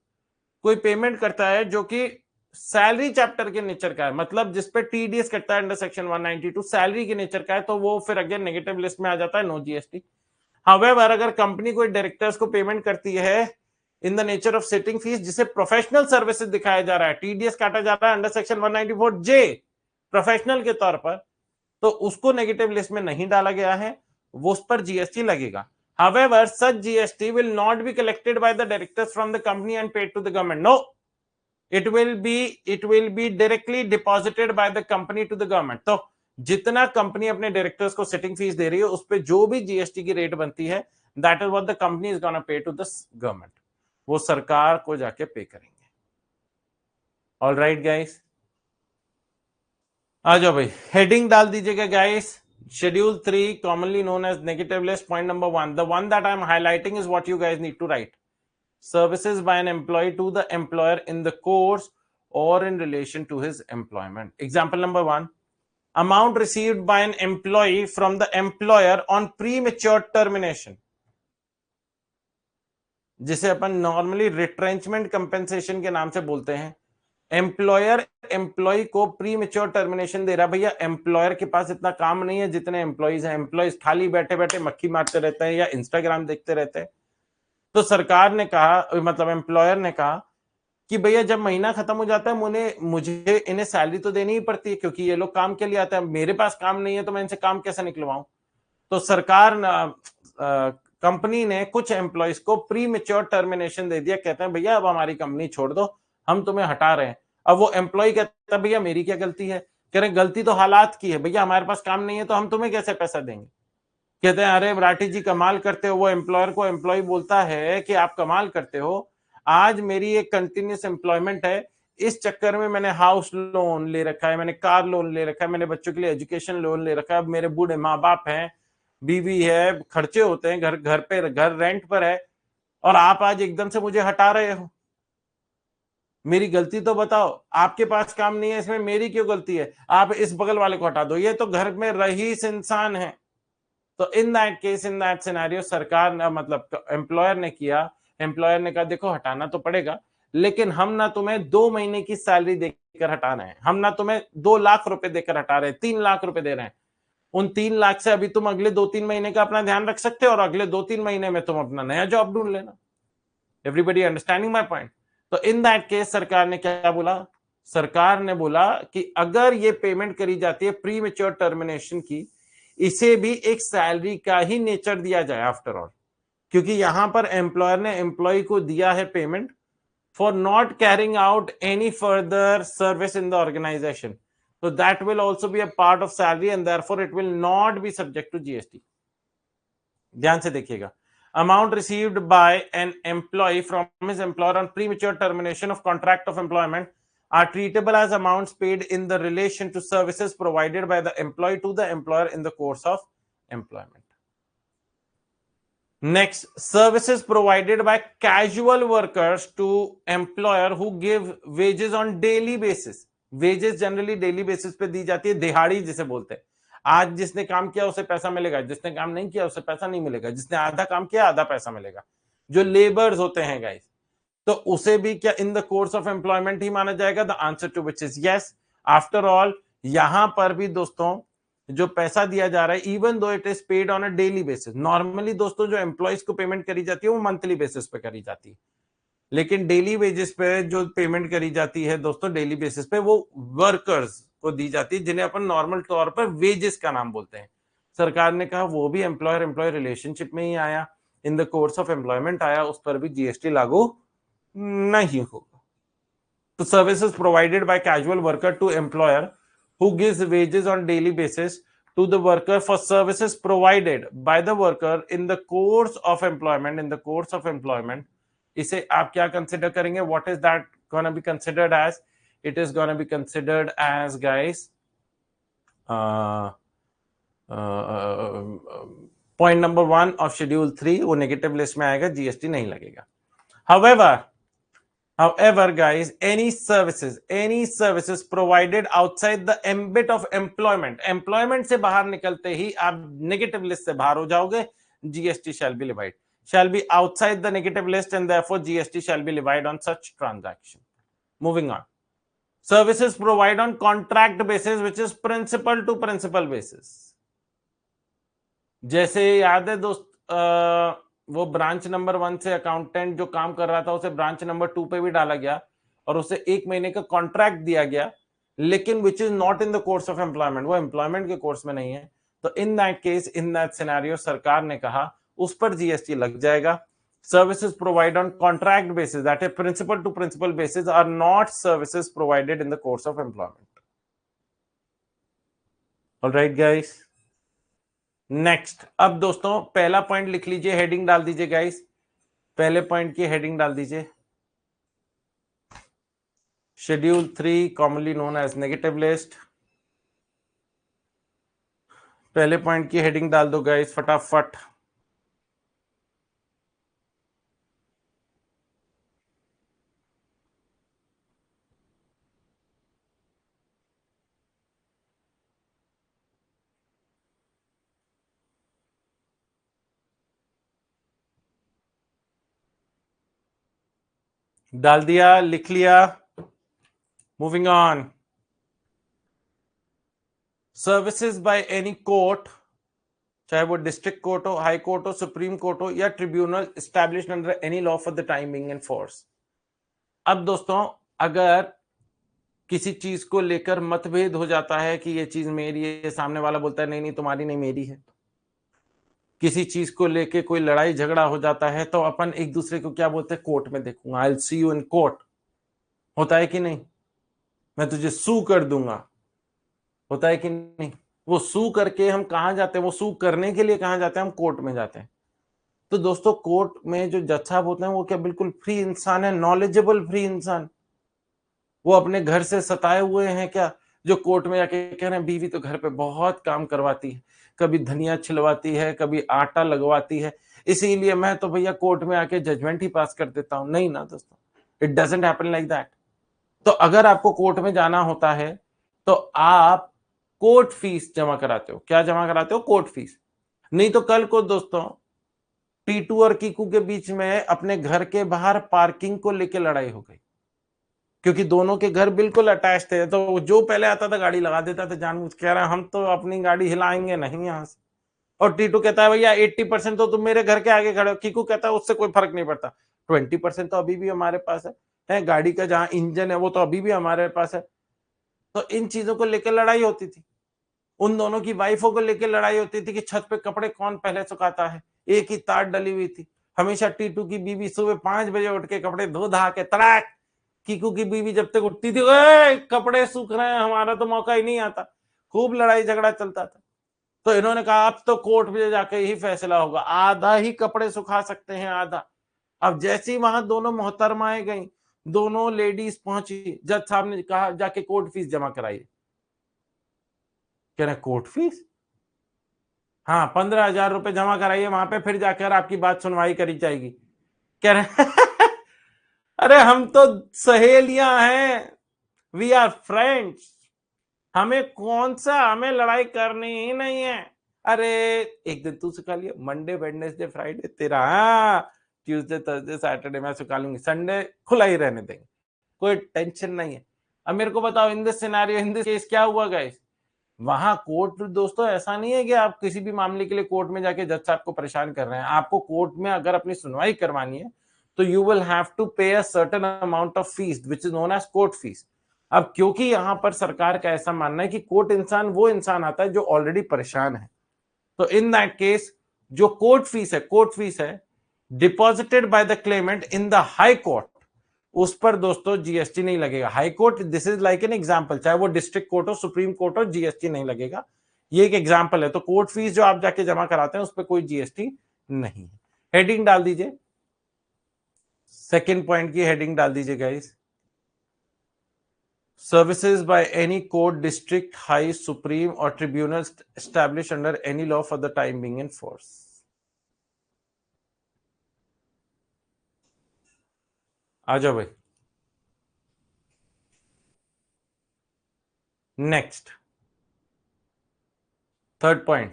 कोई पेमेंट करता है जो कि सैलरी चैप्टर के नेचर का है, मतलब जिस पे टीडीएस कटता है अंडर सेक्शन 192, सैलरी के नेचर का है, तो वो फिर अगेन नेगेटिव लिस्ट में आ जाता है, नो जीएसटी। हाउएवर अगर कंपनी कोई डायरेक्टर्स को पेमेंट करती है in the nature of sitting fees, जिसे प्रोफेशनल सर्विसेज दिखाया जा रहा है, टीडीएस काटा जाता है अंडर सेक्शन 194J प्रोफेशनल के तौर पर, तो उसको नेगेटिव लिस्ट में नहीं डाला गया है, वो उस पर जीएसटी लगेगा। However, such GST will not be collected by the directors from the company and paid to the government. No, it will be directly deposited by the company to the government. तो जितना company अपने directors को setting fees दे रही है उस पे जो भी जीएसटी की रेट बनती है, that is what the company is gonna pay to the government, वो सरकार को जाके पे करेंगे। ऑल राइट गाइस, आ जाओ भाई, हेडिंग डाल दीजिएगा guys. Schedule 3, commonly known as negative list. Point number 1. The one that I'm highlighting is what you guys need to write. Services by an employee to the employer in the course or in relation to his employment. Example number 1. Amount received by an employee from the employer on premature termination, जिसे अपन normally retrenchment compensation के नाम से बोलते हैं। Employer employ को pre mature termination दे रहा है। भैया एम्प्लॉयर के पास इतना काम नहीं है जितने एम्प्लॉइज हैं, एम्प्लॉइज खाली बैठे बैठे मक्खी मारते रहते हैं या इंस्टाग्राम देखते रहते हैं। तो सरकार ने कहा, मतलब एम्प्लॉयर ने कहा कि भैया जब महीना खत्म हो जाता है मुझे इन्हें सैलरी तो देनी ही पड़ती है, क्योंकि ये लोग काम के लिए आते हैं, मेरे पास काम नहीं है तो मैं इनसे काम कैसे निकलवाऊं। तो सरकार कंपनी ने कुछ एम्प्लॉइज को प्री मेच्योर टर्मिनेशन दे दिया, कहते हैं भैया अब हमारी कंपनी छोड़ दो, हम तुम्हें हटा रहे हैं। अब वो एम्प्लॉय कहता है भैया मेरी क्या गलती है, कह रहे गलती तो हालात की है, भैया हमारे पास काम नहीं है तो हम तुम्हें कैसे पैसा देंगे। कहते हैं अरे राठी जी कमाल करते हो। वो एम्प्लॉयर को एम्प्लॉय बोलता है कि आप कमाल करते हो, आज मेरी एक कंटिन्यूस एम्प्लॉयमेंट है, इस चक्कर में मैंने हाउस लोन ले रखा है, मैंने कार लोन ले रखा है, मैंने बच्चों के लिए एजुकेशन लोन ले रखा है, अब मेरे बूढ़े माँ बाप हैं, बीवी है, खर्चे होते हैं, घर रेंट पर है, और आप आज एकदम से मुझे हटा रहे हो। मेरी गलती तो बताओ, आपके पास काम नहीं है, इसमें मेरी क्यों गलती है? आप इस बगल वाले को हटा दो, ये तो घर में रईस इंसान है। तो in that case, in that scenario, सरकार ने, मतलब एम्प्लॉयर ने किया, एम्प्लॉयर ने कहा देखो हटाना तो पड़ेगा, लेकिन हम ना तुम्हें 2 महीने की सैलरी देकर हटा रहे हैं, हम ना तुम्हें 2 लाख रुपए देकर हटा रहे हैं, 3 लाख रुपए दे रहे हैं। उन 3 लाख से अभी तुम अगले 2-3 महीने का अपना ध्यान रख सकते हो, और अगले 2-3 महीने में तुम अपना नया जॉब ढूंढ लेना। Everybody understanding my point? तो इन दैट केस सरकार ने क्या बोला? सरकार ने बोला कि अगर ये पेमेंट करी जाती है प्री मेच्योर टर्मिनेशन की, इसे भी एक सैलरी का ही नेचर दिया जाए आफ्टर ऑल, क्योंकि यहां पर एम्प्लॉयर ने एम्प्लॉय को दिया है payment for not carrying out any further service in the organisation, so that will also be a part of salary and therefore it will not be subject to GST. ध्यान से देखिएगा, amount received by an employee from his employer on premature termination of contract of employment are treatable as amounts paid in the relation to services provided by the employee to the employer in the course of employment. Next, services provided by casual workers to employer who give wages on daily basis. Wages generally daily basis पे दी जाती है, दिहाड़ी जिसे बोलते हैं। आज जिसने काम किया उसे पैसा मिलेगा, जिसने काम नहीं किया उसे पैसा नहीं मिलेगा, जिसने आधा काम किया आधा पैसा मिलेगा, जो लेबर्स होते हैं गाइस, तो उसे भी क्या in the course of employment ही माना जाएगा? The answer to which is yes. After all यहां पर भी दोस्तों जो पैसा दिया जा रहा है, even though it is paid on a daily basis, normally दोस्तों जो एम्प्लॉयज को पेमेंट करी जाती है वो मंथली बेसिस पे करी जाती है, लेकिन डेली वेजेस पे जो पेमेंट करी जाती है दोस्तों डेली बेसिस पे, वो वर्कर्स को दी जाती है, जिन्हें अपन नॉर्मल तौर पर वेजेस का नाम बोलते हैं। सरकार ने कहा वो भी एम्प्लॉयर एम्प्लॉय रिलेशनशिप में ही आया, in the course of employment आया, उस पर भी जीएसटी लागू नहीं होगा। तो services provided by casual worker to employer who gives wages on daily basis to the worker for services provided by the worker in the course of employment, इसे आप क्या कंसिडर करेंगे? What is that gonna be considered as? It is gonna be considered as guys point number 1 of schedule 3, वो negative list में आएगा, GST नहीं लगेगा। However, guys, any services provided outside the ambit of employment से बाहर निकलते ही आप negative list से बाहर हो जाओगे, GST shall be outside the negative list and therefore GST shall be levied on such transaction. Moving on. Services provided on contract basis, which is principal to principal basis. जैसे याद है दोस्त, वो branch number 1 से accountant जो काम कर रहा था उसे ब्रांच नंबर 2 पे भी डाला गया और उसे 1 महीने का कॉन्ट्रैक्ट दिया गया, लेकिन which is not in the course of employment, वो एम्प्लॉयमेंट के कोर्स में नहीं है। तो in that case, in that scenario, सरकार ने कहा उस पर जीएसटी लग जाएगा। Services provide on contract basis, that is principal to principal basis, are not services provided in the course of employment. Alright guys, next. अब दोस्तों पहला पॉइंट लिख लीजिए, हेडिंग डाल दीजिए गाइस, पहले पॉइंट की हेडिंग डाल दीजिए, schedule 3 commonly known as negative list. पहले पॉइंट की हेडिंग डाल दो गाइस फटाफट। डाल दिया, लिख लिया। Moving on. Services by any court, चाहे वो डिस्ट्रिक्ट कोर्ट हो, हाई कोर्ट हो, सुप्रीम कोर्ट हो या tribunal established under any law for the time being in force. अब दोस्तों अगर किसी चीज को लेकर मतभेद हो जाता है कि ये चीज मेरी है, सामने वाला बोलता है नहीं नहीं तुम्हारी नहीं मेरी है, किसी चीज को लेके कोई लड़ाई झगड़ा हो जाता है, तो अपन एक दूसरे को क्या बोलते हैं? कोर्ट में देखूंगा, I will see you in court. होता है कि नहीं? मैं तुझे सू कर दूंगा, होता है कि नहीं? वो सू करके हम कहां जाते हैं? वो सू करने के लिए कहां जाते हैं? हम कोर्ट में जाते हैं। तो दोस्तों कोर्ट में जो जज साहब होते हैं वो क्या बिल्कुल फ्री इंसान है, नॉलेजेबल फ्री इंसान? वो अपने घर से सताए हुए हैं क्या? जो कोर्ट में जाके कह रहे हैं बीवी तो घर पे बहुत काम करवाती है, कभी धनिया छिलवाती है, कभी आटा लगवाती है, इसीलिए मैं तो भैया कोर्ट में आके जजमेंट ही पास कर देता हूं। नहीं ना दोस्तों, it doesn't happen like that. तो अगर आपको कोर्ट में जाना होता है तो आप कोर्ट फीस जमा कराते हो। क्या जमा कराते हो? Court fees. नहीं तो कल को दोस्तों टीटू और कीकू के बीच में अपने घर के बाहर पार्किंग को लेके लड़ाई हो गई, क्योंकि दोनों के घर बिल्कुल अटैच थे, तो जो पहले आता था गाड़ी लगा देता था जानबूझ के, कह रहा हम तो अपनी गाड़ी हिलाएंगे नहीं यहां से। और टीटू कहता है भैया 80% तो तुम मेरे घर के आगे खड़े हो। कीकू कहता है उससे कोई फर्क नहीं पड़ता, 20% तो अभी भी हमारे पास है, गाड़ी का जहां इंजन है वो तो अभी भी हमारे पास है। तो इन चीजों को लेकर लड़ाई होती थी। उन दोनों की वाइफों को लेकर लड़ाई होती थी कि छत पे कपड़े कौन पहले सुखाता है। एक ही तार डली हुई थी। हमेशा टीटू की बीवी सुबह 5 बजे उठ के कपड़े धो धा के तड़ाक, कीकू की बीवी जब तक उठती थी कपड़े सूख रहे हैं, हमारा तो मौका ही नहीं आता। खूब लड़ाई झगड़ा चलता था। तो इन्होंने कहा अब तो कोर्ट में जाके ही फैसला होगा, आधा ही कपड़े सुखा सकते हैं, आधा। अब जैसे ही वहां दोनों मोहतरमाएं गई, दोनों लेडीज पहुंची, जज साहब ने कहा जाके कोर्ट फीस जमा कराइए। कह रहे कोर्ट फीस? हाँ, 15,000 रुपए जमा कराइए वहां पे, फिर जाकर आपकी बात सुनवाई करी जाएगी। कह रहे अरे हम तो सहेलियां हैं, वी आर फ्रेंड्स, हमें कौन सा, हमें लड़ाई करनी ही नहीं है। अरे एक दिन तू सुखा लिया, मंडे वेडनेसडे फ्राइडे तेरा, हाँ ट्यूसडे थर्सडे सैटरडे मैं सुखा लूंगी, संडे खुला ही रहने देंगे, कोई टेंशन नहीं है। अब मेरे को बताओ इन this scenario, in this case क्या हुआ गाइस? वहां कोर्ट दोस्तों ऐसा नहीं है कि आप किसी भी मामले के लिए कोर्ट में जाके जज साहब को परेशान कर रहे हैं। आपको कोर्ट में अगर अपनी सुनवाई करवानी है तो you will have to pay a certain amount of fees which is known as court fees. अब क्योंकि यहां पर सरकार का ऐसा मानना है कि कोर्ट इंसान वो इंसान आता है जो ऑलरेडी परेशान है, तो इन दैट केस जो कोर्ट फीस है deposited by the Clement in the high court, उस पर दोस्तों जीएसटी नहीं लगेगा। High court this is like an example, चाहे वो डिस्ट्रिक्ट कोर्ट हो, सुप्रीम कोर्ट हो, जीएसटी नहीं लगेगा। ये एक एग्जांपल है। तो कोर्ट फीस जो आप जाके जमा कराते हैं उस पर कोई जीएसटी नहीं है। हेडिंग डाल दीजिए, सेकेंड पॉइंट की हेडिंग डाल दीजिए guys, services by any court, district, high, supreme or tribunal established under any law for the time being in force। आ जाओ भाई। Next third point,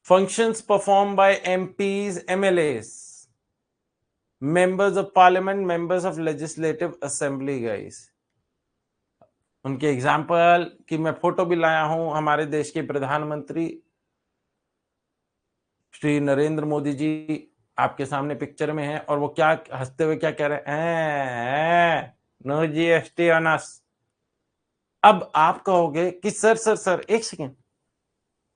functions performed by MPs, MLAs, members of parliament, members of legislative assembly guys। उनके example की मैं photo भी लाया हूं, हमारे देश के प्रधानमंत्री श्री नरेंद्र मोदी जी आपके सामने पिक्चर में है, और वो क्या हंसते हुए क्या कह रहे हैं, नो जीएसटी ऑन अस। अब आप कहोगे कि सर एक सेकेंड,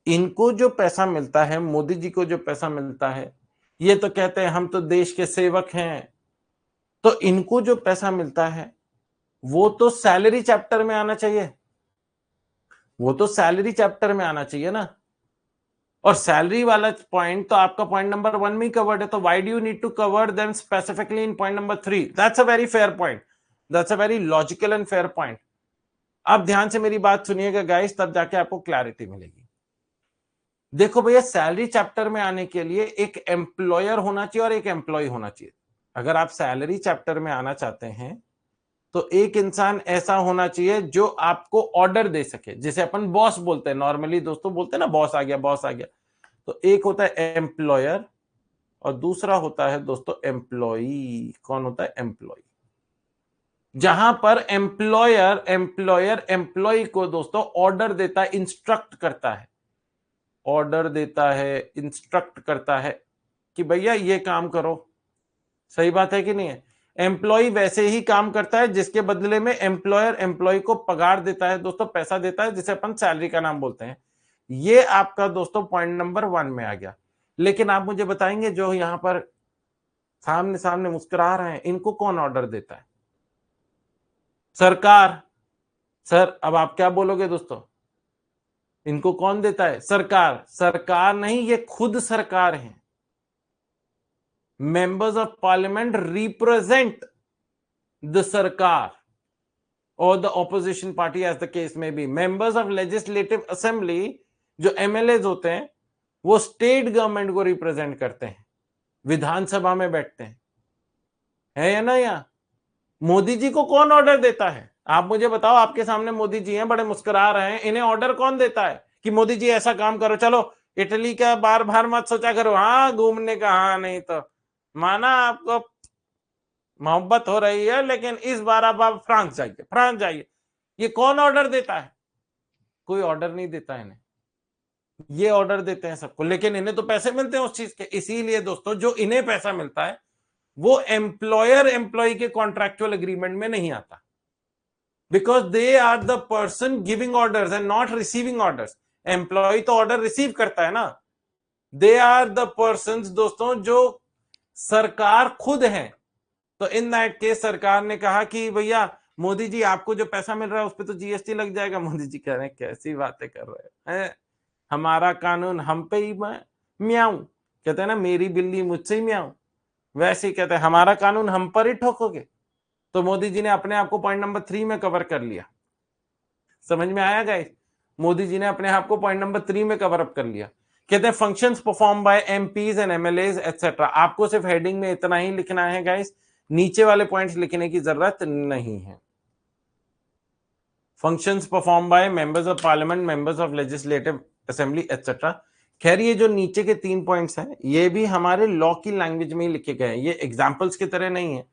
इनको जो पैसा मिलता है, मोदी जी को जो पैसा मिलता है, ये तो कहते हैं हम तो देश के सेवक हैं, तो इनको जो पैसा मिलता है वो तो सैलरी चैप्टर में आना चाहिए, वो तो सैलरी चैप्टर में आना चाहिए ना। और सैलरी वाला पॉइंट तो आपका पॉइंट नंबर 1 में कवर्ड है, तो why do you need to cover them specifically in point number 3? That's a very fair point, that's a very logical and fair point. आप ध्यान से मेरी बात सुनिएगा गाइस, तब जाके आपको क्लैरिटी मिलेगी। देखो भैया, सैलरी चैप्टर में आने के लिए एक एम्प्लॉयर होना चाहिए और एक एम्प्लॉय होना चाहिए। अगर आप सैलरी चैप्टर में आना चाहते हैं तो एक इंसान ऐसा होना चाहिए जो आपको ऑर्डर दे सके, जिसे अपन बॉस बोलते हैं, नॉर्मली दोस्तों बोलते हैं ना बॉस आ गया, बॉस आ गया। तो एक होता है एम्प्लॉयर और दूसरा होता है दोस्तों एम्प्लॉई। कौन होता है? एम्प्लॉई। जहां पर एम्प्लॉयर एम्प्लॉय को दोस्तों ऑर्डर देता है, इंस्ट्रक्ट करता है, ऑर्डर देता है, इंस्ट्रक्ट करता है कि भैया ये काम करो। सही बात है कि नहीं है? एम्प्लॉय वैसे ही काम करता है जिसके बदले में एम्प्लॉयर एम्प्लॉय को पगार देता है दोस्तों, पैसा देता है, जिसे अपन सैलरी का नाम बोलते हैं। ये आपका दोस्तों पॉइंट नंबर 1 में आ गया। लेकिन आप मुझे बताएंगे जो यहां पर सामने सामने मुस्कुरा रहे हैं, इनको कौन ऑर्डर देता है? सरकार। सर अब आप क्या बोलोगे दोस्तों? इनको कौन देता है? सरकार। सरकार नहीं, ये खुद सरकार है। Members of parliament represent the सरकार। or the opposition party as the case may be. Members of legislative assembly जो MLAs होते हैं वो स्टेट गवर्नमेंट को रिप्रेजेंट करते हैं, विधानसभा में बैठते हैं, है या ना? या मोदी जी को कौन ऑर्डर देता है? आप मुझे बताओ, आपके सामने मोदी जी हैं, बड़े मुस्कुरा रहे हैं, इन्हें ऑर्डर कौन देता है कि मोदी जी ऐसा काम करो, चलो इटली का बार बार मत सोचा करो, हाँ घूमने का, हाँ नहीं तो माना आपको मोहब्बत हो रही है, लेकिन इस बार आप फ्रांस जाइए, फ्रांस जाइए। ये कौन ऑर्डर देता है? कोई ऑर्डर नहीं देता इन्हें, ये ऑर्डर देते हैं सबको, लेकिन इन्हें तो पैसे मिलते हैं उस चीज के। इसीलिए दोस्तों जो इन्हें पैसा मिलता है वो एम्प्लॉयर एम्प्लॉय के कॉन्ट्रैक्चुअल एग्रीमेंट में नहीं आता, because they are the person giving orders and not receiving orders. Employee तो ऑर्डर रिसीव करता है ना, दे आर द पर्सन दोस्तों जो सरकार खुद है। तो इन दैट केस सरकार ने कहा कि भैया मोदी जी आपको जो पैसा मिल रहा है उस पर तो जीएसटी लग जाएगा। मोदी जी कह रहे हैं कैसी बातें कर रहे हैं, हमारा कानून हम पे ही म्याऊं, कहते हैं ना मेरी बिल्ली मुझसे ही म्याऊं, वैसे ही कहते हैं हमारा कानून हम पर ही ठोकोगे। तो मोदी जी ने अपने आप को पॉइंट नंबर 3 में कवर कर लिया। समझ में आया गाइस? मोदी जी ने अपने आप को पॉइंट नंबर 3 में कवर अप कर लिया। कहते हैं functions perform by MPs and MLAs etcetera. आपको सिर्फ हेडिंग में इतना ही लिखना है गाइस, नीचे वाले पॉइंट्स लिखने की जरूरत नहीं है। Functions perform by members of parliament, members of legislative assembly etcetera. खैर ये जो नीचे के 3 पॉइंट्स हैं ये भी हमारे लॉ की लैंग्वेज में ही लिखे गए हैं, ये एग्जांपल्स की तरह नहीं है,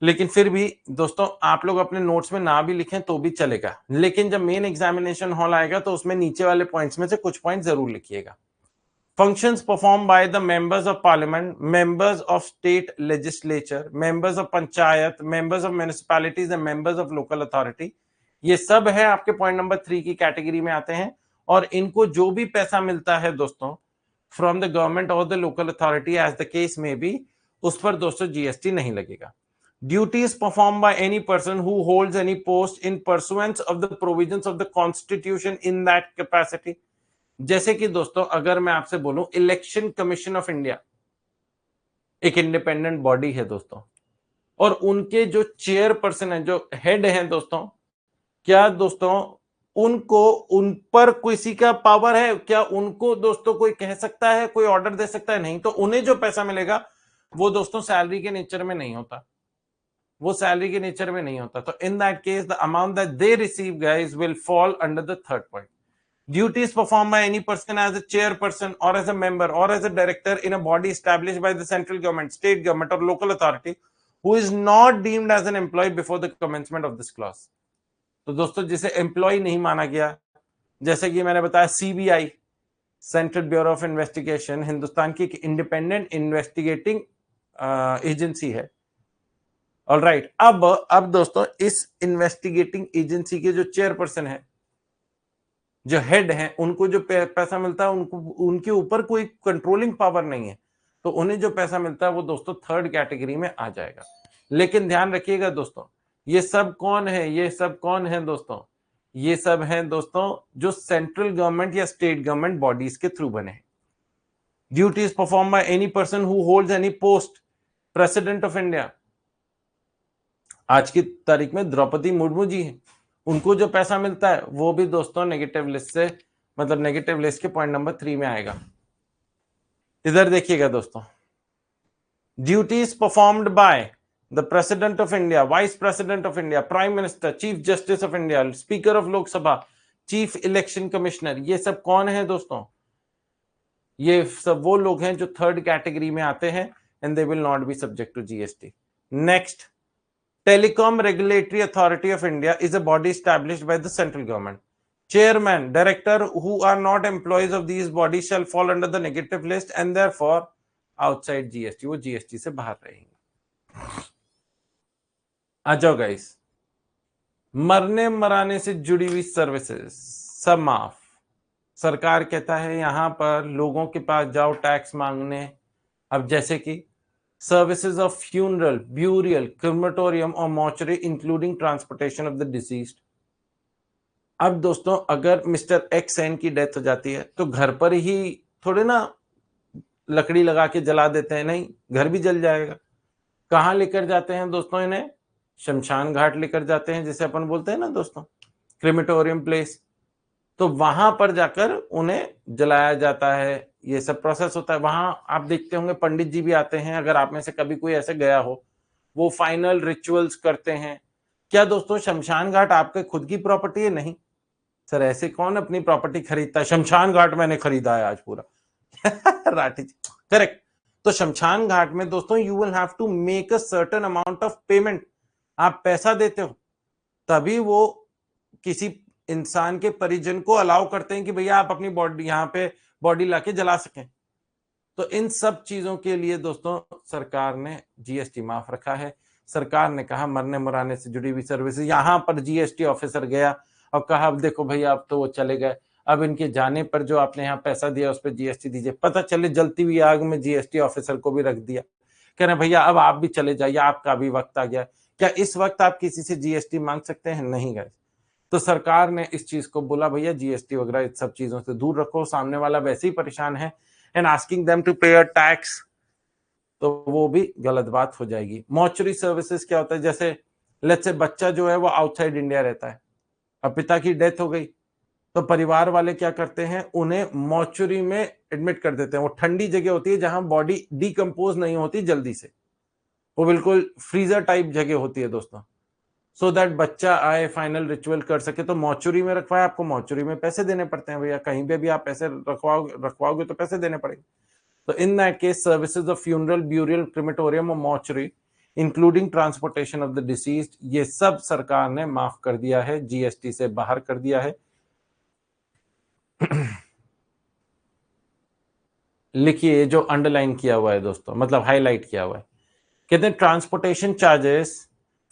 लेकिन फिर भी दोस्तों आप लोग अपने नोट्स में ना भी लिखें तो भी चलेगा, लेकिन जब मेन एग्जामिनेशन हॉल आएगा तो उसमें नीचे वाले पॉइंट्स में से कुछ पॉइंट जरूर लिखिएगा। Functions perform by the members of parliament, members of state legislature, members of panchayat, members of municipalities and members of local authority, ये सब है आपके पॉइंट नंबर 3 की कैटेगरी में आते हैं। और इनको जो भी पैसा मिलता है दोस्तों फ्रॉम द गवर्नमेंट और the local authority as the case में भी, उस पर दोस्तों जीएसटी नहीं लगेगा। Duties perform by any person who holds any post in pursuance of the provisions of the constitution in that capacity. जैसे कि दोस्तों अगर मैं आपसे बोलूं इलेक्शन कमीशन ऑफ इंडिया एक इंडिपेंडेंट बॉडी है दोस्तों, और उनके जो चेयरपर्सन है, जो हेड हैं दोस्तों, क्या दोस्तों उनको उन पर किसी का पावर है? क्या उनको दोस्तों कोई कह सकता है, कोई ऑर्डर दे सकता है? नहीं। तो उन्हें जो पैसा मिलेगा वो दोस्तों सैलरी के नेचर में नहीं होता, वो सैलरी के नेचर में नहीं होता। तो in that case the amount that they receive guys will fall under the third point. Duties performed by any person as a chairperson or as a member or as a director in a body established by the central government, state government or local authority who is not deemed as an employee before the commencement of this clause। तो दोस्तों जिसे employ नहीं माना गया, जैसे कि मैंने बताया CBI, central bureau of investigation, Hindustan की एक इंडिपेंडेंट इन्वेस्टिगेटिंग एजेंसी है। ऑलराइट, अब दोस्तों इस इन्वेस्टिगेटिंग एजेंसी के जो चेयरपर्सन है, जो हेड हैं, उनको जो पैसा मिलता है उनको उनके ऊपर कोई कंट्रोलिंग पावर नहीं है, तो उन्हें जो पैसा मिलता है वो दोस्तों थर्ड कैटेगरी में आ जाएगा। लेकिन ध्यान रखिएगा दोस्तों, ये सब कौन है? ये सब कौन है दोस्तों? ये सब हैं दोस्तों जो सेंट्रल गवर्नमेंट या स्टेट गवर्नमेंट बॉडीज के थ्रू बने हैं। Duties perform by any person who holds any post, president of India, आज की तारीख में द्रौपदी मुर्मू जी हैं, उनको जो पैसा मिलता है वो भी दोस्तों नेगेटिव लिस्ट से, मतलब नेगेटिव लिस्ट के पॉइंट नंबर 3 में आएगा। इधर देखिएगा दोस्तों, duties performed by the president of India, vice president of India, prime minister, chief justice of India, speaker of Lok Sabha, chief election commissioner, ये सब कौन है दोस्तों? ये सब वो लोग हैं जो थर्ड कैटेगरी में आते हैं and they will not be subject to GST. Next, Telecom Regulatory Authority of India is a body established by the central government. Chairman, director who are not employees of these bodies shall fall under the negative list and therefore outside GST. वो GST से बाहर रहेंगे। आ जाओ guys, मरने मराने से जुड़ी हुई services सब माफ। सरकार कहता है यहां पर लोगों के पास जाओ टैक्स मांगने। अब जैसे कि services of funeral, burial, crematorium or mortuary including transportation of the deceased। अब दोस्तों अगर मिस्टर एक्स एन की डेथ हो जाती है तो घर पर ही थोड़े ना लकड़ी लगा के जला देते हैं, नहीं, घर भी जल जाएगा। कहां लेकर जाते हैं दोस्तों इन्हें? शमशान घाट लेकर जाते हैं, जिसे अपन बोलते हैं ना दोस्तों क्रिमेटोरियम प्लेस, तो वहां पर जाकर उन्हें जलाया जाता है। ये सब प्रोसेस होता है। वहां आप देखते होंगे पंडित जी भी आते हैं, अगर आप में से कभी कोई ऐसे गया हो, वो फाइनल रिचुअल्स करते हैं। क्या दोस्तों शमशान घाट आपके खुद की प्रॉपर्टी है? नहीं सर, ऐसे कौन अपनी प्रॉपर्टी खरीदता है? शमशान घाट मैंने खरीदा है आज पूरा। राठी जी करेक्ट। तो शमशान घाट में दोस्तों you will have to make a certain amount of payment. आप पैसा देते हो तभी वो किसी इंसान के परिजन को अलाउ करते हैं कि भैया आप अपनी बॉडी यहाँ पे बॉडी लाके जला सकें। तो इन सब चीजों के लिए दोस्तों सरकार ने जीएसटी माफ रखा है। सरकार ने कहा मरने मराने से जुड़ी हुई सर्विसेज, यहां पर जीएसटी ऑफिसर गया और कहा अब देखो भैया अब तो वो चले गए, अब इनके जाने पर जो आपने यहाँ पैसा दिया उस पर जीएसटी दीजिए। पता चले जलती हुई आग में जीएसटी ऑफिसर को भी रख दिया। कह रहे भैया अब आप भी चले जाइए, आपका भी वक्त आ गया। क्या इस वक्त आप किसी से जीएसटी मांग सकते हैं? नहीं गए। तो सरकार ने इस चीज को बोला भैया जीएसटी वगैरह इस सब चीजों से दूर रखो, सामने वाला वैसे ही परेशान है and asking them to pay a tax, तो वो भी गलत बात हो जाएगी। मॉर्चरी सर्विसेज क्या होता है? जैसे लेट्स से बच्चा जो है वो आउटसाइड इंडिया रहता है, अब पिता की डेथ हो गई, तो परिवार वाले क्या करते हैं, उन्हें मॉर्चरी में एडमिट कर देते हैं। वो ठंडी जगह होती है जहां बॉडी डिकम्पोज नहीं होती जल्दी से, वो बिल्कुल फ्रीजर टाइप जगह होती है दोस्तों, सो दैट बच्चा आए फाइनल रिचुअल कर सके। तो मॉर्चरी में रखवाए, आपको मॉर्चरी में पैसे देने पड़ते हैं भैया, कहीं पे भी आप पैसे रखवाओगे तो पैसे देने पड़ेंगे। तो in that case services of funeral, burial, crematorium और mortuary including transportation of the deceased, ये सब सरकार ने माफ कर दिया है, जीएसटी से बाहर कर दिया है। लिखिए जो अंडरलाइन किया हुआ है दोस्तों, मतलब हाईलाइट किया हुआ है, कहते हैं transportation charges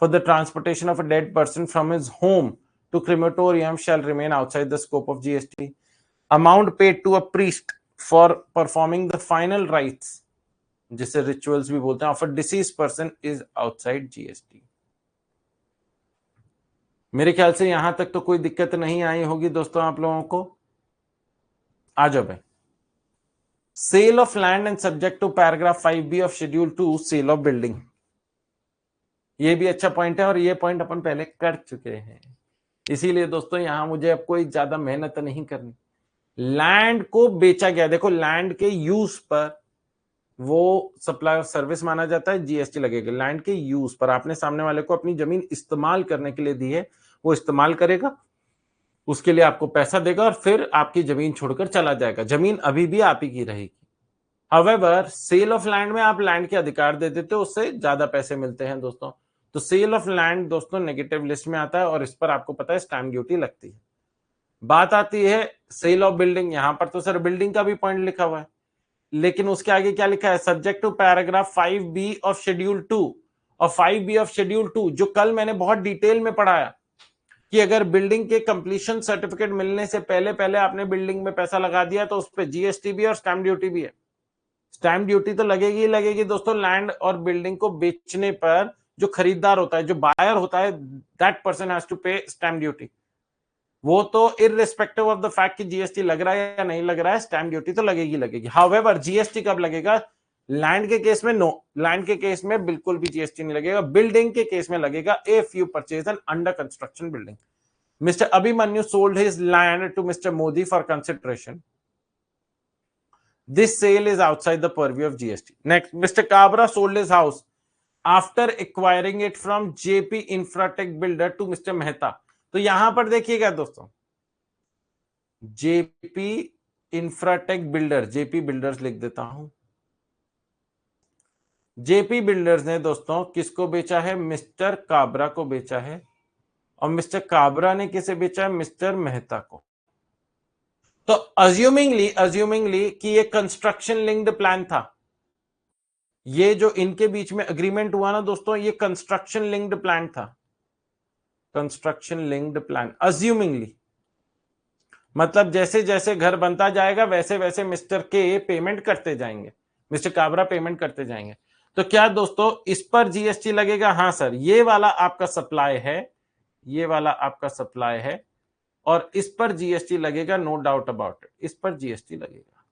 for the transportation of a dead person from his home to crematorium shall remain outside the scope of GST. Amount paid to a priest for performing the final rites, जिसे rituals भी बोलते हैं, of a deceased person is outside GST. मेरे ख्याल से यहां तक तो कोई दिक्कत नहीं आई होगी दोस्तों आप लोगों को। आ जाओ भाई। Sale of land and subject to paragraph 5B of schedule 2 sale of building, ये भी अच्छा पॉइंट है और ये पॉइंट अपन पहले कर चुके हैं, इसीलिए दोस्तों यहां मुझे अब कोई ज्यादा मेहनत नहीं करनी। लैंड को बेचा गया, देखो लैंड के यूज पर वो सप्लाई ऑफ सर्विस माना जाता है, जीएसटी लगेगा। लैंड के यूज पर आपने सामने वाले को अपनी जमीन इस्तेमाल करने के लिए दी है, वो इस्तेमाल करेगा, उसके लिए आपको पैसा देगा और फिर आपकी जमीन छोड़कर चला जाएगा। जमीन अभी भी आप ही की रहेगी। हाउएवर सेल ऑफ लैंड में आप लैंड के अधिकार दे देते हो, उससे ज्यादा पैसे मिलते हैं दोस्तों। तो सेल ऑफ लैंड दोस्तों नेगेटिव लिस्ट में आता है और इस पर आपको पता है स्टैम्प ड्यूटी लगती है। बात आती है सेल ऑफ बिल्डिंग, यहां पर तो सर बिल्डिंग का भी पॉइंट लिखा हुआ है, लेकिन उसके आगे क्या लिखा है, subject to paragraph 5B of schedule 2 और 5B ऑफ शेड्यूल 2, जो कल मैंने बहुत डिटेल में पढ़ाया कि अगर बिल्डिंग के कंप्लीशन सर्टिफिकेट मिलने से पहले पहले आपने बिल्डिंग में पैसा लगा दिया तो उस पर जीएसटी भी और स्टैम्प ड्यूटी भी है। स्टैम्प ड्यूटी तो लगेगी ही लगेगी दोस्तों। लैंड और बिल्डिंग को बेचने पर जो खरीदार होता है, जो बायर होता है, दैट पर्सन हैज टू पे स्टैम्प ड्यूटी। वो तो इररिस्पेक्टिव ऑफ द फैक्ट कि जीएसटी लग रहा है या नहीं लग रहा है, स्टैम्प ड्यूटी तो लगेगी लगेगी। हाउएवर जीएसटी कब लगेगा? लैंड के केस में नो, लैंड के केस में बिल्कुल भी जीएसटी नहीं लगेगा। बिल्डिंग के केस में लगेगा if you purchase an under construction building. Mister Abhimanyu sold his land to mister Modi for consideration. This sale is outside the purview of GST. Next, Mr. Kabra sold his house after acquiring it from JP Infratech Builder to Mr. Mehta. तो यहां पर देखिएगा दोस्तों, JP Infratech Builder, JP Builders लिख देता हूं। JP Builders ने दोस्तों किसको बेचा है? मिस्टर काबरा को बेचा है, और मिस्टर काबरा ने किसे बेचा है? मिस्टर मेहता को। तो अज्यूमिंगली कि ये कंस्ट्रक्शन लिंक्ड प्लान था, ये जो इनके बीच में एग्रीमेंट हुआ ना दोस्तों, ये कंस्ट्रक्शन लिंक्ड प्लान था। कंस्ट्रक्शन लिंक्ड प्लान अज्यूमिंगली, मतलब जैसे जैसे घर बनता जाएगा वैसे वैसे मिस्टर के पेमेंट करते जाएंगे, मिस्टर काबरा पेमेंट करते जाएंगे। तो क्या दोस्तों इस पर जीएसटी लगेगा? हाँ सर, ये वाला आपका सप्लाई है, ये वाला आपका सप्लाई है और इस पर जीएसटी लगेगा, नो डाउट अबाउट इट, इस पर जीएसटी लगेगा,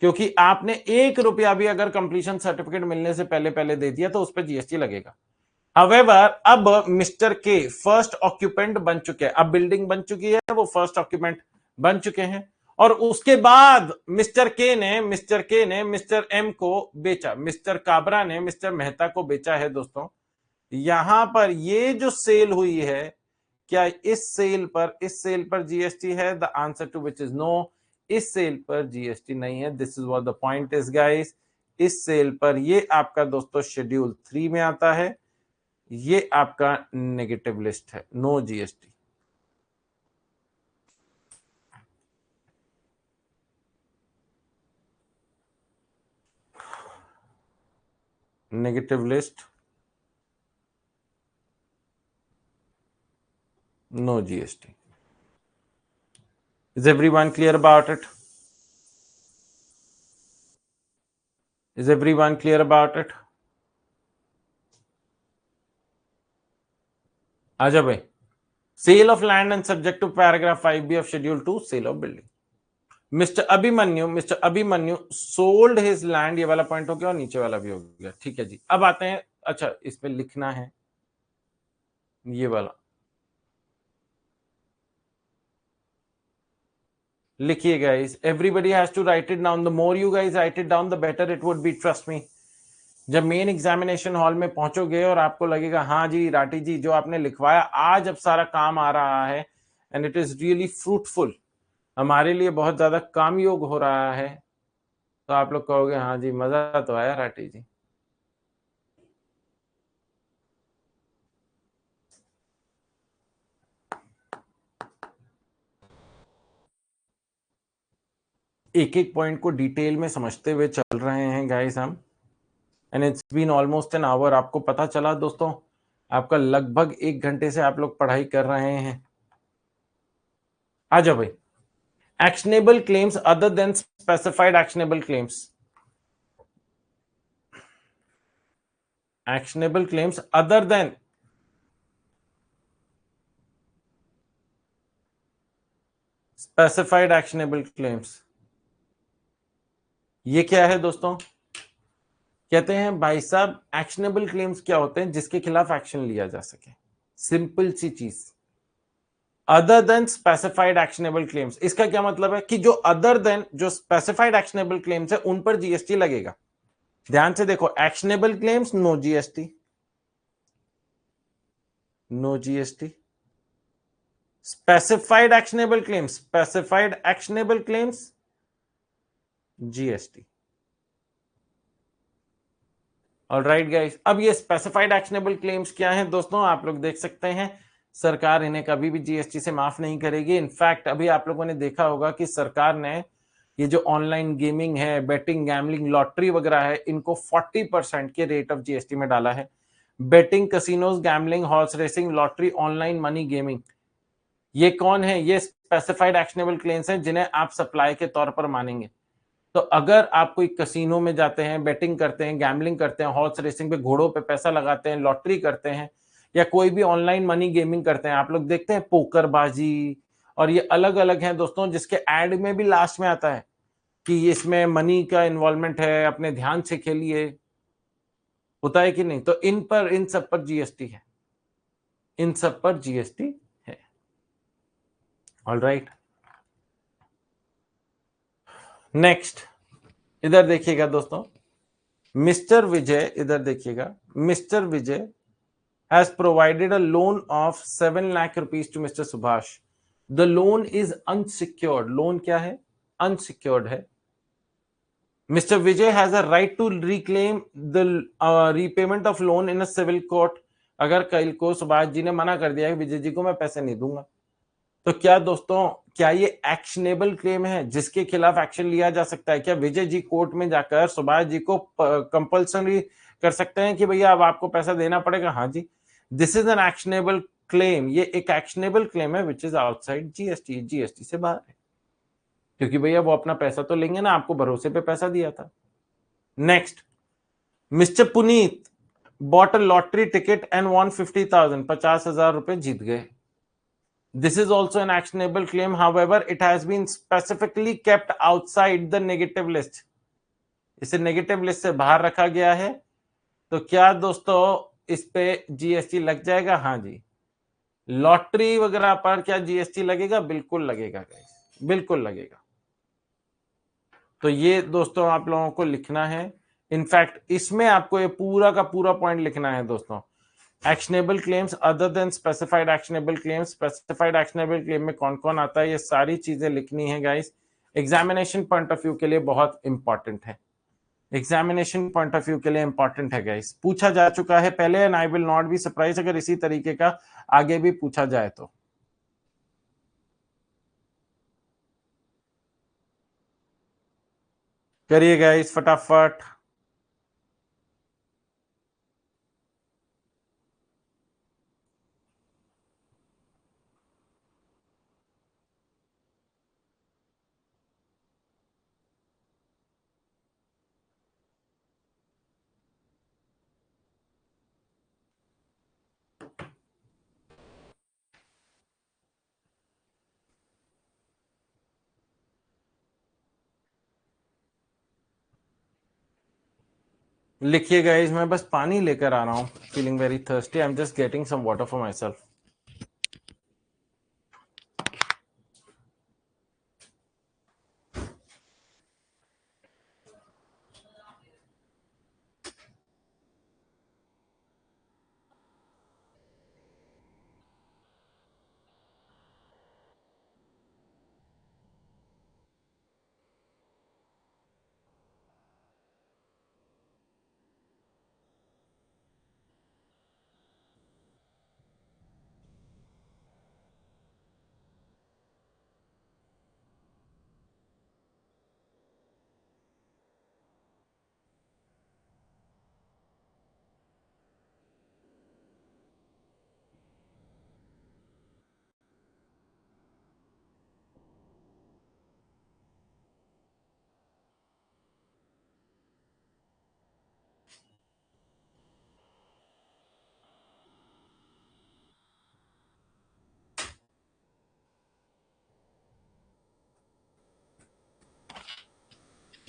क्योंकि आपने 1 रुपया भी अगर कंप्लीशन सर्टिफिकेट मिलने से पहले पहले दे दिया तो उस पर जीएसटी लगेगा। However, अब मिस्टर के फर्स्ट ऑक्यूपेंट बन चुके हैं, अब बिल्डिंग बन चुकी है, वो फर्स्ट ऑक्यूपेंट बन चुके हैं, और उसके बाद मिस्टर के ने मिस्टर एम को बेचा, मिस्टर काबरा ने मिस्टर मेहता को बेचा है दोस्तों। यहां पर ये जो सेल हुई है, क्या इस सेल पर जीएसटी है? The answer to which is no, इस सेल पर जीएसटी नहीं है। This is what the point is guys, इस सेल पर ये आपका दोस्तों शेड्यूल 3 में आता है, ये आपका नेगेटिव लिस्ट है, no GST. Negative list, no GST. Is everyone clear about it? Is everyone clear about it? आजा भाई, sale of land and subject to paragraph 5B of schedule 2, sale of building. Mister Abhimanyu sold his land, ये वाला point हो गया और नीचे वाला भी हो गया, ठीक है जी। अब आते हैं, अच्छा इस पे लिखना है ये वाला, लिखिए guys, everybody has to write it down, the more you guys write it down the better it would be, trust me. जब मेन एग्जामिनेशन हॉल में पहुंचोगे और आपको लगेगा हाँ जी राठी जी जो आपने लिखवाया आज अब सारा काम आ रहा है, and it is really fruitful, हमारे लिए बहुत ज्यादा काम योग हो रहा है, तो आप लोग कहोगे हाँ जी मजा तो आया राठी जी। एक एक पॉइंट को डिटेल में समझते हुए चल रहे हैं गाइस हम, and it's been almost an hour. आपको पता चला दोस्तों, आपका लगभग 1 घंटे से आप लोग पढ़ाई कर रहे हैं। आ जाओ भाई, actionable claims other than specified actionable claims, actionable claims other than specified actionable claims, ये क्या है दोस्तों? कहते हैं भाई साहब एक्शनेबल क्लेम्स क्या होते हैं? जिसके खिलाफ एक्शन लिया जा सके, सिंपल सी चीज। Other than specified actionable claims, इसका क्या मतलब है कि जो अदर देन जो स्पेसिफाइड एक्शनेबल क्लेम्स है उन पर जीएसटी लगेगा। ध्यान से देखो, actionable claims no GST, no GST. Specified actionable claims, specified actionable claims GST. Alright guys, अब ये स्पेसिफाइड एक्शनेबल क्लेम्स क्या हैं दोस्तों? आप लोग देख सकते हैं, सरकार इन्हें कभी भी जीएसटी से माफ नहीं करेगी। इनफैक्ट अभी आप लोगों ने देखा होगा कि सरकार ने ये जो ऑनलाइन गेमिंग है, बेटिंग, गैम्बलिंग, लॉटरी वगैरह है, इनको 40% के रेट ऑफ जीएसटी में डाला है। Betting, casinos, gambling, horse racing, lottery, online money gaming, ये कौन है? ये स्पेसिफाइड एक्शनेबल क्लेम्स हैं जिन्हें आप सप्लाई के तौर पर मानेंगे। तो अगर आप कोई कसिनो में जाते हैं, बेटिंग करते हैं, गैम्बलिंग करते हैं, हॉर्स रेसिंग पे घोड़ों पे पैसा लगाते हैं, लॉटरी करते हैं, या कोई भी ऑनलाइन मनी गेमिंग करते हैं, आप लोग देखते हैं पोकरबाजी और ये अलग अलग हैं दोस्तों, जिसके एड में भी लास्ट में आता है कि इसमें मनी का इन्वॉल्वमेंट है, अपने ध्यान से खेलिए, होता है कि नहीं? तो इन सब पर जीएसटी है, इन सब पर जीएसटी है। ऑलराइट, नेक्स्ट इधर देखिएगा दोस्तों, मिस्टर विजय, इधर देखिएगा, mister Vijay has provided a loan of 7 lakh rupees to Mr. Subhash. The loan is unsecured. Loan क्या है? Unsecured है. Mr. Vijay has a right to reclaim the repayment of loan in a civil court. अगर कल को सुभाष जी ने मना कर दिया कि विजय जी को मैं पैसे नहीं दूंगा, तो क्या दोस्तों, क्या ये एक्शनेबल क्लेम है जिसके खिलाफ एक्शन लिया जा सकता है? क्या विजय जी कोर्ट में जाकर सुभाष जी को कंपल्सरी कर सकते हैं कि भैया अब आपको पैसा देना पड़ेगा? हाँ जी, this is an actionable claim, ये एक एक्शनेबल क्लेम है which is outside GST, GST से बाहर है, क्योंकि भैया वो अपना पैसा तो लेंगे ना, आपको भरोसे पे पैसा दिया था। Next, mister Puneet bought a lottery ticket and won 50,000, 50,000 रुपए जीत गए। This is also an actionable claim. However, it has been specifically kept outside the negative list. इसे नेगेटिव लिस्ट से बाहर रखा गया है। तो क्या दोस्तों इस पे जीएसटी लग जाएगा? हाँ जी। लॉटरी वगैरह पर क्या जीएसटी लगेगा? बिल्कुल लगेगा गाइस, बिल्कुल लगेगा। तो ये दोस्तों आप लोगों को लिखना है। इनफैक्ट इसमें आपको ये पूरा का पूरा पॉइंट लिखना है दोस्तों। Actionable claims other than specified actionable claims, specified actionable claim में कौन कौन आता है, ये सारी चीजें लिखनी है guys. Examination point of view के लिए बहुत इंपॉर्टेंट है, एग्जामिनेशन पॉइंट ऑफ व्यू के लिए इंपॉर्टेंट है गाइस। पूछा जा चुका है पहले and I will not be surprise अगर इसी तरीके का आगे भी पूछा जाए तो। करिए गाइस फटाफट। लिखिए गाइस, मैं बस पानी लेकर आ रहा हूं, feeling very thirsty, I am just getting some water for myself.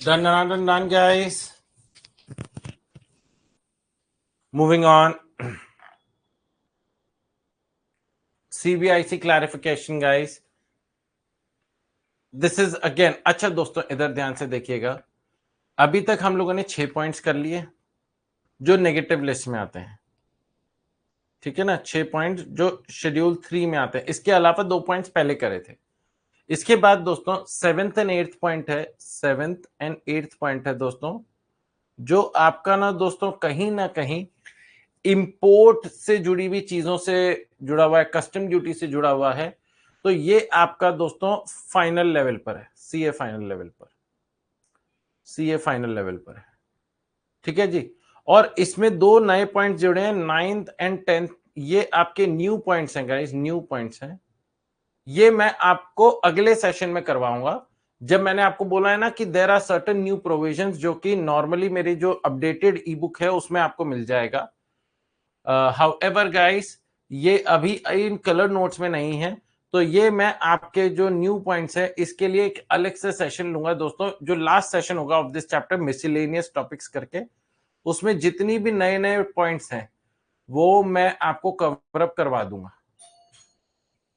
Done, guys. Moving on. CBIC clarification, guys. This is again, अच्छा दोस्तों इधर ध्यान से देखिएगा। अभी तक हम लोगों ने 6 पॉइंट्स कर लिए जो नेगेटिव लिस्ट में आते हैं, ठीक है ना। 6 पॉइंट जो शेड्यूल 3 में आते हैं, इसके अलावा 2 पॉइंट्स पहले करे थे। इसके बाद दोस्तों 7th एंड 8th पॉइंट है, 7th एंड 8th पॉइंट है दोस्तों, जो आपका ना दोस्तों कहीं ना कहीं इंपोर्ट से जुड़ी हुई चीजों से जुड़ा हुआ है, कस्टम ड्यूटी से जुड़ा हुआ है। तो ये आपका दोस्तों फाइनल लेवल पर है, सीए फाइनल लेवल पर, सीए फाइनल लेवल पर है, ठीक है जी। और इसमें 2 नए पॉइंट जुड़े हैं, 9th एंड 10th, ये आपके न्यू पॉइंट्स हैं गाइस, न्यू पॉइंट्स हैं। ये मैं आपको अगले सेशन में करवाऊंगा, जब मैंने आपको बोला है ना कि there are certain new provisions जो कि नॉर्मली मेरी जो अपडेटेड ई बुक है उसमें आपको मिल जाएगा। हाउएवर गाइस, ये अभी इन कलर नोट्स में नहीं है, तो ये मैं आपके जो न्यू पॉइंट्स है इसके लिए एक अलग से सेशन लूंगा दोस्तों, जो लास्ट सेशन होगा of this chapter miscellaneous topics करके, उसमें जितनी भी नए नए पॉइंट्स हैं वो मैं आपको कवर अप करवा दूंगा।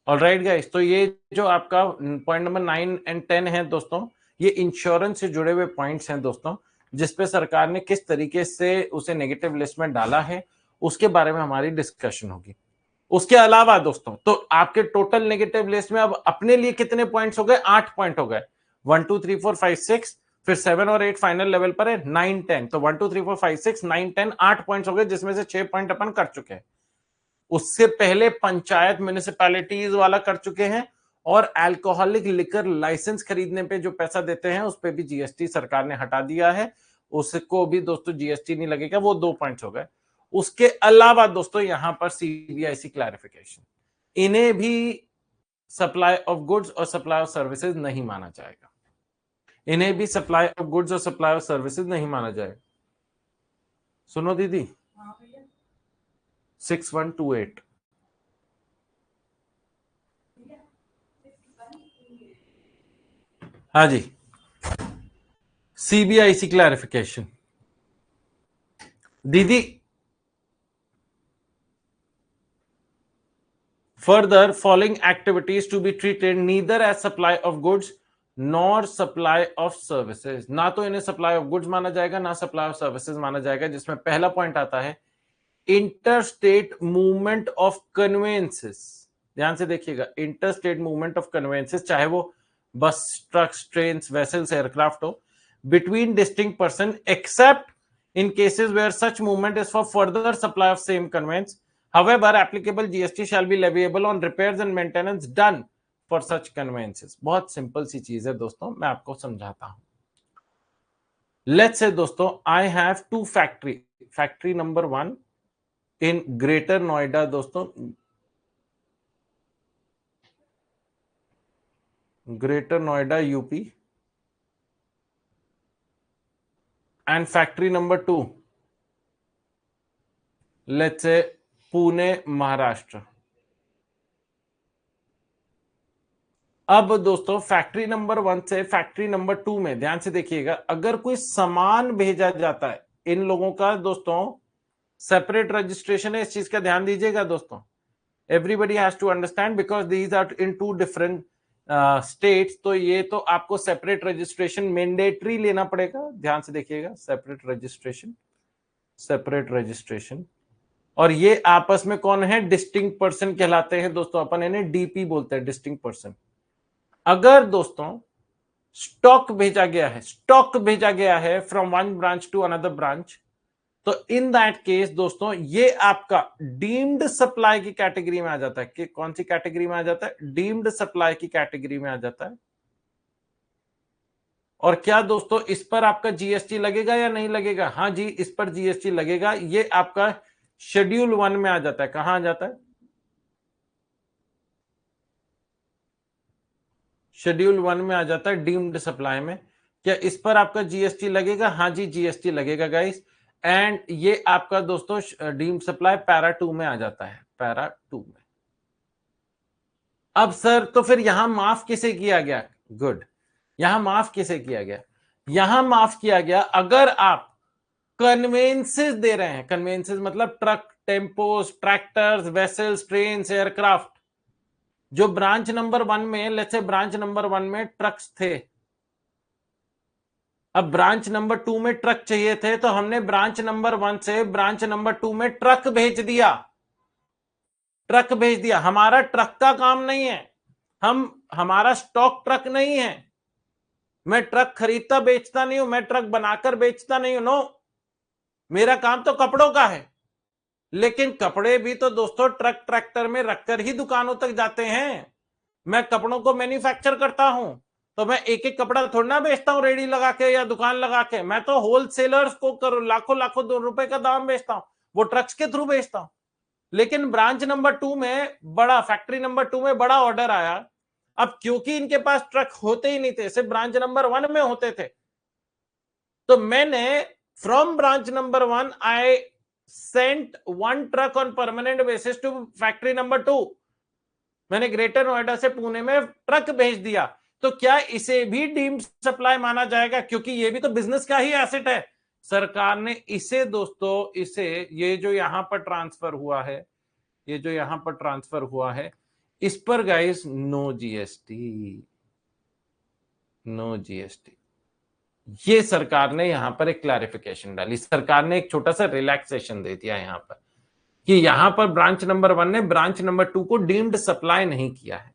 ऑलराइट गाइस, तो ये जो आपका पॉइंट नंबर 9 एंड 10 है दोस्तों, ये इंश्योरेंस से जुड़े हुए पॉइंट्स हैं दोस्तों, जिसपे सरकार ने किस तरीके से उसे नेगेटिव लिस्ट में डाला है उसके बारे में हमारी डिस्कशन होगी। उसके अलावा दोस्तों, तो आपके टोटल नेगेटिव लिस्ट में अब अपने लिए कितने पॉइंट्स हो गए? 8 पॉइंट हो गए। 1 2 3 4 5 6, फिर 7 और 8 फाइनल लेवल पर है, 9 10, तो 1 2 3 4 5 6 9 10 8 पॉइंट्स हो गए, जिसमें से 6 पॉइंट अपन कर चुके हैं। उससे पहले पंचायत म्युनिसिपैलिटीज वाला कर चुके हैं, और अल्कोहलिक लिकर लाइसेंस खरीदने पे जो पैसा देते हैं उस पे भी जीएसटी सरकार ने हटा दिया है, उसको भी दोस्तों जीएसटी नहीं लगेगा, वो 2 पॉइंट्स हो गए। उसके अलावा दोस्तों यहां पर सीबीआईसी क्लैरिफिकेशन, इन्हें भी सप्लाई ऑफ गुड्स और सप्लाई ऑफ सर्विसेज नहीं माना जाएगा, इन्हें भी सप्लाई ऑफ गुड्स और सप्लाई ऑफ सर्विसेज नहीं माना जाएगा। सुनो दीदी, 6128, हाँ जी, सीबीआईसी क्लैरिफिकेशन। दीदी Further, following activities to be treated neither as supply of goods nor supply of services. ना तो इन्हें supply of goods माना जाएगा ना supply of services माना जाएगा, जिसमें पहला पॉइंट आता है interstate movement of conveyances. ध्यान से देखिएगा, interstate movement of conveyances, चाहे वो बस, ट्रक्स, ट्रेन्स, वेसल्स, एयरक्राफ्ट हो, between distinct person except in cases where such movement is for further supply of same conveyance. However, applicable GST shall be leviable on repairs and maintenance done for such conveyances. बहुत simple सी चीज है दोस्तों, मैं आपको समझाता हूं. Let's say दोस्तों, I have two factory number 1 in Greater Noida दोस्तों, Greater Noida UP, and factory number 2, let's say Pune Maharashtra. अब दोस्तों फैक्ट्री नंबर 1 से फैक्ट्री नंबर 2 में ध्यान से देखिएगा, अगर कोई सामान भेजा जाता है, इन लोगों का दोस्तों सेपरेट रजिस्ट्रेशन है, इस चीज का ध्यान दीजिएगा दोस्तों. Everybody has to understand because these are in 2 different states, तो ये तो आपको सेपरेट रजिस्ट्रेशन मैंडेटरी लेना पड़ेगा. ध्यान से देखिएगा, सेपरेट रजिस्ट्रेशन. और ये आपस में कौन है? डिस्टिंक्ट पर्सन कहलाते हैं दोस्तों, अपन इन्हें डीपी बोलते हैं, डिस्टिंक्ट पर्सन. अगर दोस्तों स्टॉक भेजा गया है from one branch to another branch, तो इन दैट केस दोस्तों ये आपका डीम्ड सप्लाई की कैटेगरी में आ जाता है. कि कौन सी कैटेगरी में आ जाता है? डीम्ड सप्लाई की कैटेगरी में आ जाता है. और क्या दोस्तों इस पर आपका जीएसटी लगेगा या नहीं लगेगा? हाँ जी, इस पर जीएसटी लगेगा. ये आपका शेड्यूल 1 में आ जाता है. कहां आ जाता है? शेड्यूल 1 में आ जाता है, डीम्ड सप्लाई में. क्या इस पर आपका जीएसटी लगेगा? हाँ जी, जीएसटी लगेगा गाइस. एंड ये आपका दोस्तों डीम्ड सप्लाई पैरा 2 में आ जाता है, पैरा 2 में. अब सर तो फिर यहां माफ किसे किया गया? गुड, यहां माफ किसे किया गया? यहां माफ किया गया अगर आप कन्वेंसेस दे रहे हैं. कन्वेंसेस मतलब truck, tempos, tractors, vessels, trains, aircraft. जो ब्रांच नंबर 1 में, लेट्स से ब्रांच नंबर 1 में ट्रक्स थे, अब ब्रांच नंबर 2 में ट्रक चाहिए थे, तो हमने ब्रांच नंबर 1 से ब्रांच नंबर 2 में ट्रक भेज दिया. हमारा ट्रक का काम नहीं है, हमारा स्टॉक ट्रक नहीं है. मैं ट्रक खरीदता बेचता नहीं हूं, मैं ट्रक बनाकर बेचता नहीं हूं. नो, मेरा काम तो कपड़ों का है. लेकिन कपड़े भी तो दोस्तों ट्रक ट्रैक्टर में रखकर ही दुकानों तक जाते हैं. मैं कपड़ों को मैन्युफैक्चर करता हूं, तो मैं एक एक कपड़ा थोड़ा ना बेचता हूं रेडी लगा के या दुकान लगा के. मैं तो होलसेलर्स को लाखों रुपए का दाम बेचता हूं, वो ट्रक्स के थ्रू बेचता हूं. लेकिन ब्रांच नंबर 2 में बड़ा, फैक्ट्री नंबर 2 में बड़ा ऑर्डर आया. अब क्योंकि इनके पास ट्रक होते ही नहीं थे, सिर्फ ब्रांच नंबर 1 में होते थे, तो मैंने from branch number 1 I sent 1 truck on permanent basis to factory number 2. मैंने ग्रेटर नोएडा से पुणे में ट्रक भेज दिया. तो क्या इसे भी डीम्ड सप्लाई माना जाएगा? क्योंकि ये भी तो बिजनेस का ही एसेट है. सरकार ने इसे दोस्तों, ये जो यहां पर ट्रांसफर हुआ है, इस पर गाइस नो जीएसटी. ये सरकार ने यहां पर एक क्लैरिफिकेशन डाली. सरकार ने एक छोटा सा रिलैक्सेशन दे दिया यहां पर, कि यहां पर ब्रांच नंबर 1 ने ब्रांच नंबर 2 को डीम्ड सप्लाई नहीं किया है.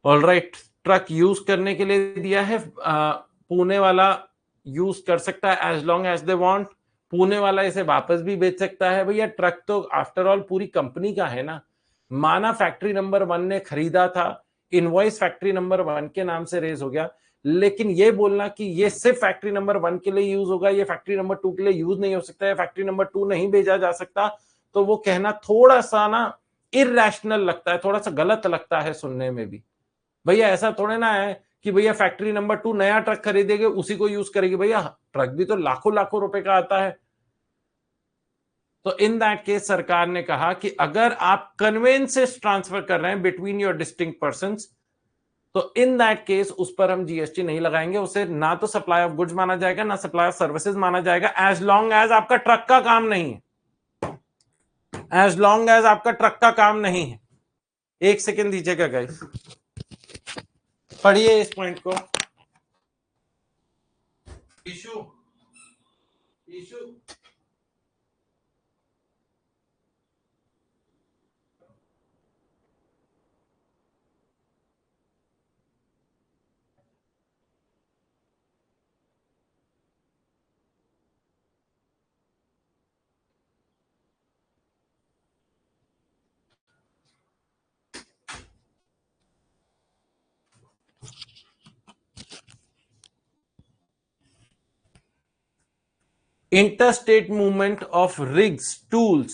ऑलराइट, ट्रक यूज करने के लिए दिया है. पुणे वाला यूज कर सकता है as long as they want. Pune वाला इसे वापस भी बेच सकता है. भैया ट्रक तो आफ्टर ऑल पूरी कंपनी का है ना. माना फैक्ट्री नंबर 1 ने खरीदा था, इनवॉइस फैक्ट्री नंबर 1 के नाम से रेज हो गया, लेकिन ये बोलना कि ये सिर्फ फैक्ट्री नंबर 1 के लिए यूज होगा, ये फैक्ट्री नंबर 2 के लिए यूज नहीं हो सकता है, फैक्ट्री नंबर 2 नहीं भेजा जा सकता, तो वो कहना थोड़ा सा ना इरैशनल लगता है, थोड़ा सा गलत लगता है सुनने में भी. भैया ऐसा थोड़े ना है कि भैया फैक्ट्री नंबर 2 नया ट्रक खरीदेगी, उसी को यूज करेगी. भैया ट्रक भी तो लाखों रुपए का आता है. तो इन दैट केस सरकार ने कहा कि अगर आप कन्वेंसेस ट्रांसफर कर रहे हैं बिटवीन योर डिस्टिंक्ट पर्संस, तो इन दैट केस उस पर हम जीएसटी नहीं लगाएंगे. उसे ना तो सप्लाई ऑफ गुड्स माना जाएगा, ना सप्लाई ऑफ सर्विसेज माना जाएगा, एज लॉन्ग एज आपका ट्रक का काम नहीं है. एज लॉन्ग एज आपका ट्रक का काम नहीं है। एक सेकेंड दीजिएगा गाइस, पढ़िए इस पॉइंट को। Issue issue interstate movement of rigs, tools,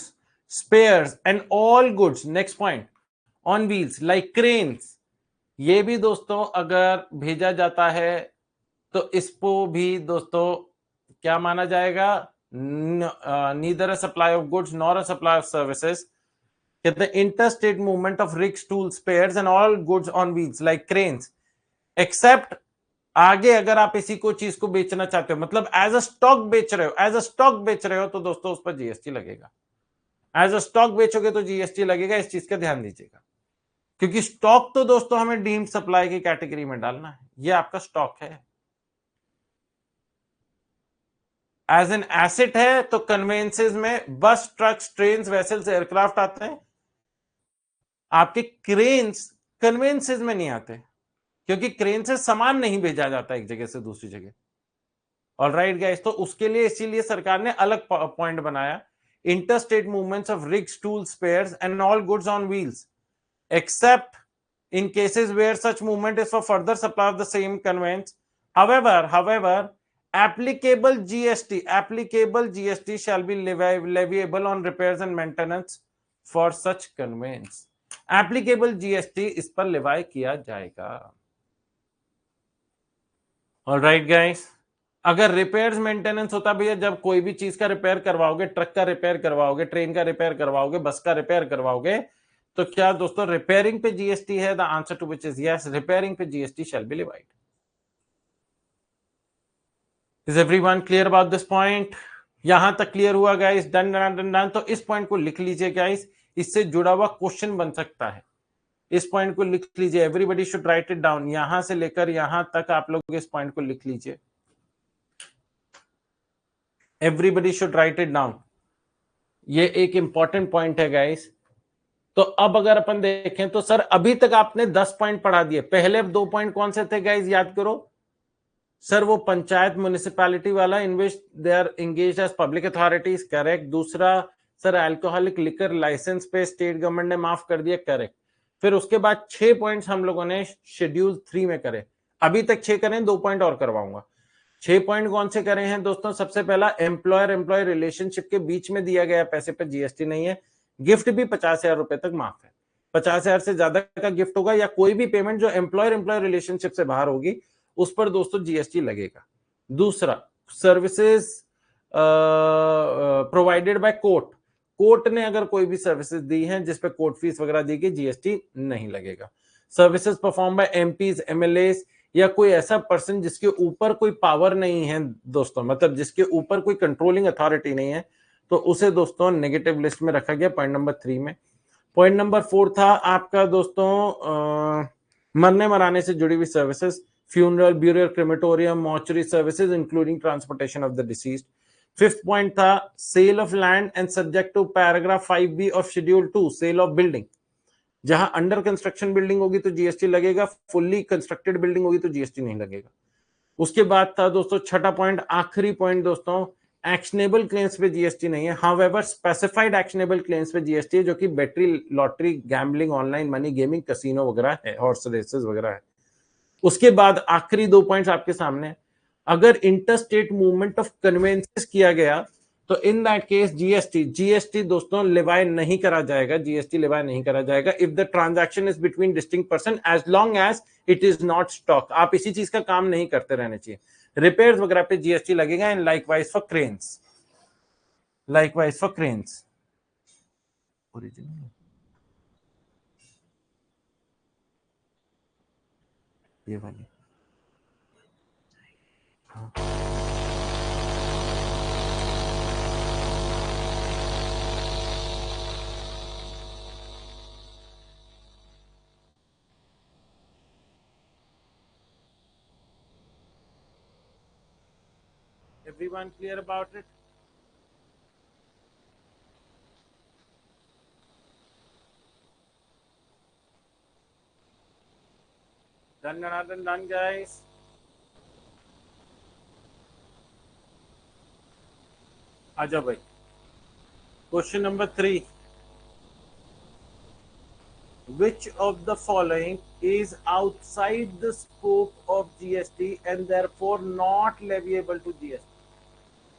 spares and all goods, next point, on wheels like cranes, ये भी दोस्तों अगर भेजा जाता है तो इसको भी दोस्तों क्या माना जाएगा? Neither a supply of goods nor a supply of services. कहते हैं interstate movement of rigs, tools, spares and all goods on wheels like cranes, except आगे अगर आप इसी को चीज को बेचना चाहते हो, मतलब एज अ स्टॉक बेच रहे हो, एज अ स्टॉक बेच रहे हो, तो दोस्तों उस पर जीएसटी लगेगा। एज अ स्टॉक बेचोगे तो जीएसटी लगेगा, इस चीज का ध्यान दीजिएगा, क्योंकि स्टॉक तो दोस्तों हमें डीम्ड सप्लाई की कैटेगरी में डालना है, ये आपका स्टॉक है। एज एन एसेट है तो कन्वेंसेज में बस, ट्रक्स, ट्रेन्स, वेसल्स, एयरक्राफ्ट आते हैं। आपके क्रेन्स कन्वेंसेज में नहीं आते, क्योंकि क्रेन से सामान नहीं भेजा जाता एक जगह से दूसरी जगह। ऑलराइट गाइस, तो उसके लिए इसीलिए सरकार ने अलग पॉइंट बनाया, interstate movements of rigs, tools, spares and all goods on wheels except in cases where such movement is for further supply of the same conveyance. However, applicable GST shall be leviable on repairs and maintenance for such conveyance. Applicable GST इस पर लेवाई किया जाएगा। Alright guys, अगर repairs maintenance होता भैया, जब कोई भी चीज का रिपेयर करवाओगे, ट्रक का रिपेयर करवाओगे, ट्रेन का रिपेयर करवाओगे, बस का रिपेयर करवाओगे, तो क्या दोस्तों रिपेयरिंग पे जीएसटी है? The answer to which is yes, repairing पे GST shall be levied. Is everyone clear about this point? यहां तक क्लियर हुआ guys? Done done done done. तो इस पॉइंट को लिख लीजिए गाइस, इससे जुड़ा हुआ क्वेश्चन बन सकता है। इस पॉइंट को लिख लीजिए, everybody should write it down. यहां से लेकर यहां तक आप लोग इस पॉइंट को लिख लीजिए, everybody should write it down. ये एक इंपॉर्टेंट पॉइंट है गाइस। तो अब अगर अपन देखें तो सर अभी तक आपने 10 पॉइंट पढ़ा दिए, पहले 2 पॉइंट कौन से थे गाइस, याद करो सर? वो पंचायत म्युनिसिपैलिटी वाला, in which they are engaged as public authorities, correct. दूसरा सर अल्कोहलिक लिकर लाइसेंस पे स्टेट गवर्नमेंट ने माफ कर दिया, करेक्ट। फिर उसके बाद 6 पॉइंट्स हम लोगों ने शेड्यूल 3 में करे, अभी तक 6 करें, 2 पॉइंट और करवाऊंगा। 6 पॉइंट कौन से करे हैं दोस्तों? सबसे पहला, एम्प्लॉयर एम्प्लॉय रिलेशनशिप के बीच में दिया गया पैसे पर जीएसटी नहीं है। गिफ्ट भी 50,000 रुपए तक माफ है। 50,000 से ज्यादा का गिफ्ट होगा या कोई भी पेमेंट जो एम्प्लॉयर एम्प्लॉय रिलेशनशिप से बाहर होगी, उस पर दोस्तों जीएसटी लगेगा। दूसरा, services provided by court, court ने अगर कोई भी सर्विसेज दी हैं जिसपे कोर्ट फीस वगैरह दी गई, जीएसटी नहीं लगेगा। Services perform by MPs, MLA या कोई ऐसा पर्सन जिसके ऊपर कोई पावर नहीं है दोस्तों, मतलब जिसके ऊपर कोई कंट्रोलिंग अथॉरिटी नहीं है, तो उसे दोस्तों नेगेटिव लिस्ट में रखा गया पॉइंट नंबर 3 में। पॉइंट नंबर 4 था आपका दोस्तों मरने मराने से जुड़ी हुई services, funeral, burial, crematorium, mortuary services including transportation of the deceased. 5th point था sale of land and subject to paragraph 5B of schedule 2, sale of building. जहां अंडर कंस्ट्रक्शन बिल्डिंग होगी तो जीएसटी लगेगा, फुल्ली कंस्ट्रक्टेड बिल्डिंग होगी तो GST नहीं लगेगा। उसके बाद था दोस्तों 6ठा पॉइंट, आखिरी पॉइंट दोस्तों, एक्शनेबल क्लेम्स पे जीएसटी नहीं है। हाउएवर स्पेसिफाइड एक्शनेबल क्लेम्स पे जीएसटी है, जो कि battery, lottery, gambling, online money gaming, casino वगैरह है, हॉर्स रेसेस वगैरह है। उसके बाद आखिरी 2 पॉइंट्स आपके सामने, अगर इंटरस्टेट मूवमेंट ऑफ कन्वेंसेस किया गया तो इन दैट केस जीएसटी दोस्तों लिवाई नहीं करा जाएगा, जीएसटी लिवाई नहीं करा जाएगा if the transaction is between distinct person, as long as it is not stock. आप इसी चीज का काम नहीं करते रहने चाहिए। रिपेयर्स वगैरह पे जीएसटी लगेगा, and likewise for cranes, likewise for cranes. Original ये वाली, हाँ। Everyone clear about it? Done, guys. आजा भाई. Question number 3. Which of the following is outside the scope of GST and therefore not leviable to GST?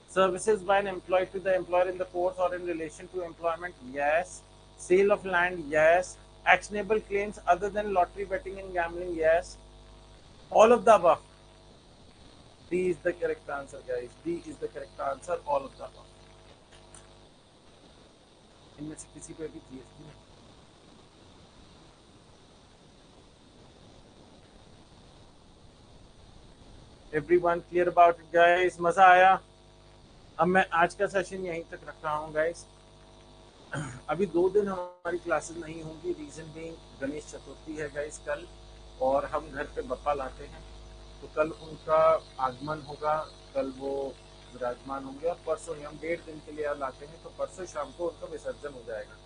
Services by an employee to the employer in the course or in relation to employment, yes. Sale of land, yes. Actionable claims other than lottery, betting and gambling, yes. All of the above. D is the correct answer, guys. D is the correct answer. All of the above. इनमें से किसी पे भी GST नहीं. Everyone clear about it, guys? मजा आया? अब मैं आज का सेशन यहीं तक रख रहा हूँ, guys. अभी 2 दिन हमारी क्लासेस नहीं होंगी. रीजन बीइंग गणेश चतुर्थी है, गाइस, कल. और हम घर पे बप्पा लाते हैं, तो कल उनका आगमन होगा. कल वो विराजमान होंगे और परसों ही हम 1.5 दिन के लिए लाते हैं, तो परसों शाम को उनका विसर्जन हो जाएगा.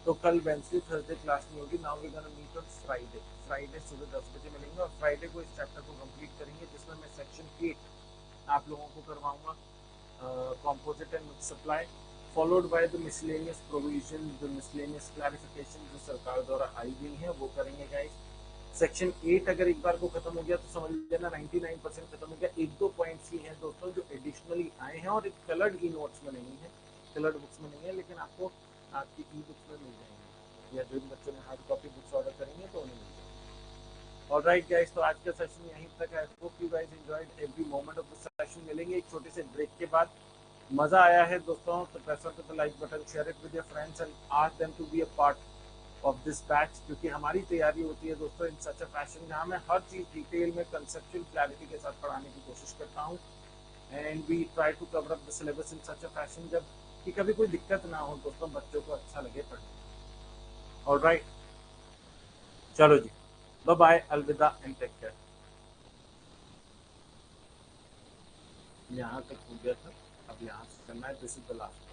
तो कल वेंसडे थर्सडे क्लास नहीं होगी. Now we gonna meet on Friday. Friday सुबह 10 बजे मिलेंगे और फ्राइडे को इस चैप्टर को कंप्लीट करेंगे, जिसमें मैं सेक्शन 8 आप लोगों को करवाऊंगा, composite and supply, followed by the miscellaneous provision, the miscellaneous clarification जो सरकार द्वारा आई हुई है वो करेंगे, गाइस. सेक्शन 8 अगर एक बार को खत्म हो गया तो समझ लेना 99% खत्म हो गया. एक दो पॉइंट्स ही हैं दोस्तों जो एडिशनली आए हैं और एक कलर्ड ई नोट्स में नहीं है, कलर्ड बुक्स में नहीं है, लेकिन आपको आपकी ई बुक्स में मिल जाएंगे, या जिन बच्चों ने हार्ड कॉपी बुक्स ऑर्डर करेंगे तो उन्हें मिल जाएंगे. ऑलराइट गाइस, तो आज का सेशन यहीं तक है. I hope you guys enjoyed every moment of the session. मिलेंगे एक छोटे से ब्रेक के बाद. मजा आया है दोस्तों तो press on the like button, share it with your friends and ask them to be a part of this batch, क्योंकि हमारी तैयारी होती है दोस्तों इन सच अ फैशन जहां मैं हर चीज डिटेल में कंसेप्चुअल क्लैरिटी के साथ पढ़ाने की कोशिश करता हूं. And we try to cover up the syllabus in such a fashion जब कि कभी कोई दिक्कत ना हो दोस्तों, बच्चों को अच्छा लगे पढ़ने. ऑलराइट, चलो जी, बाय बाय, अलविदा एंड टेक केयर. यहाँ तक हो गया था, अब यहाँ से करना है. This is the last.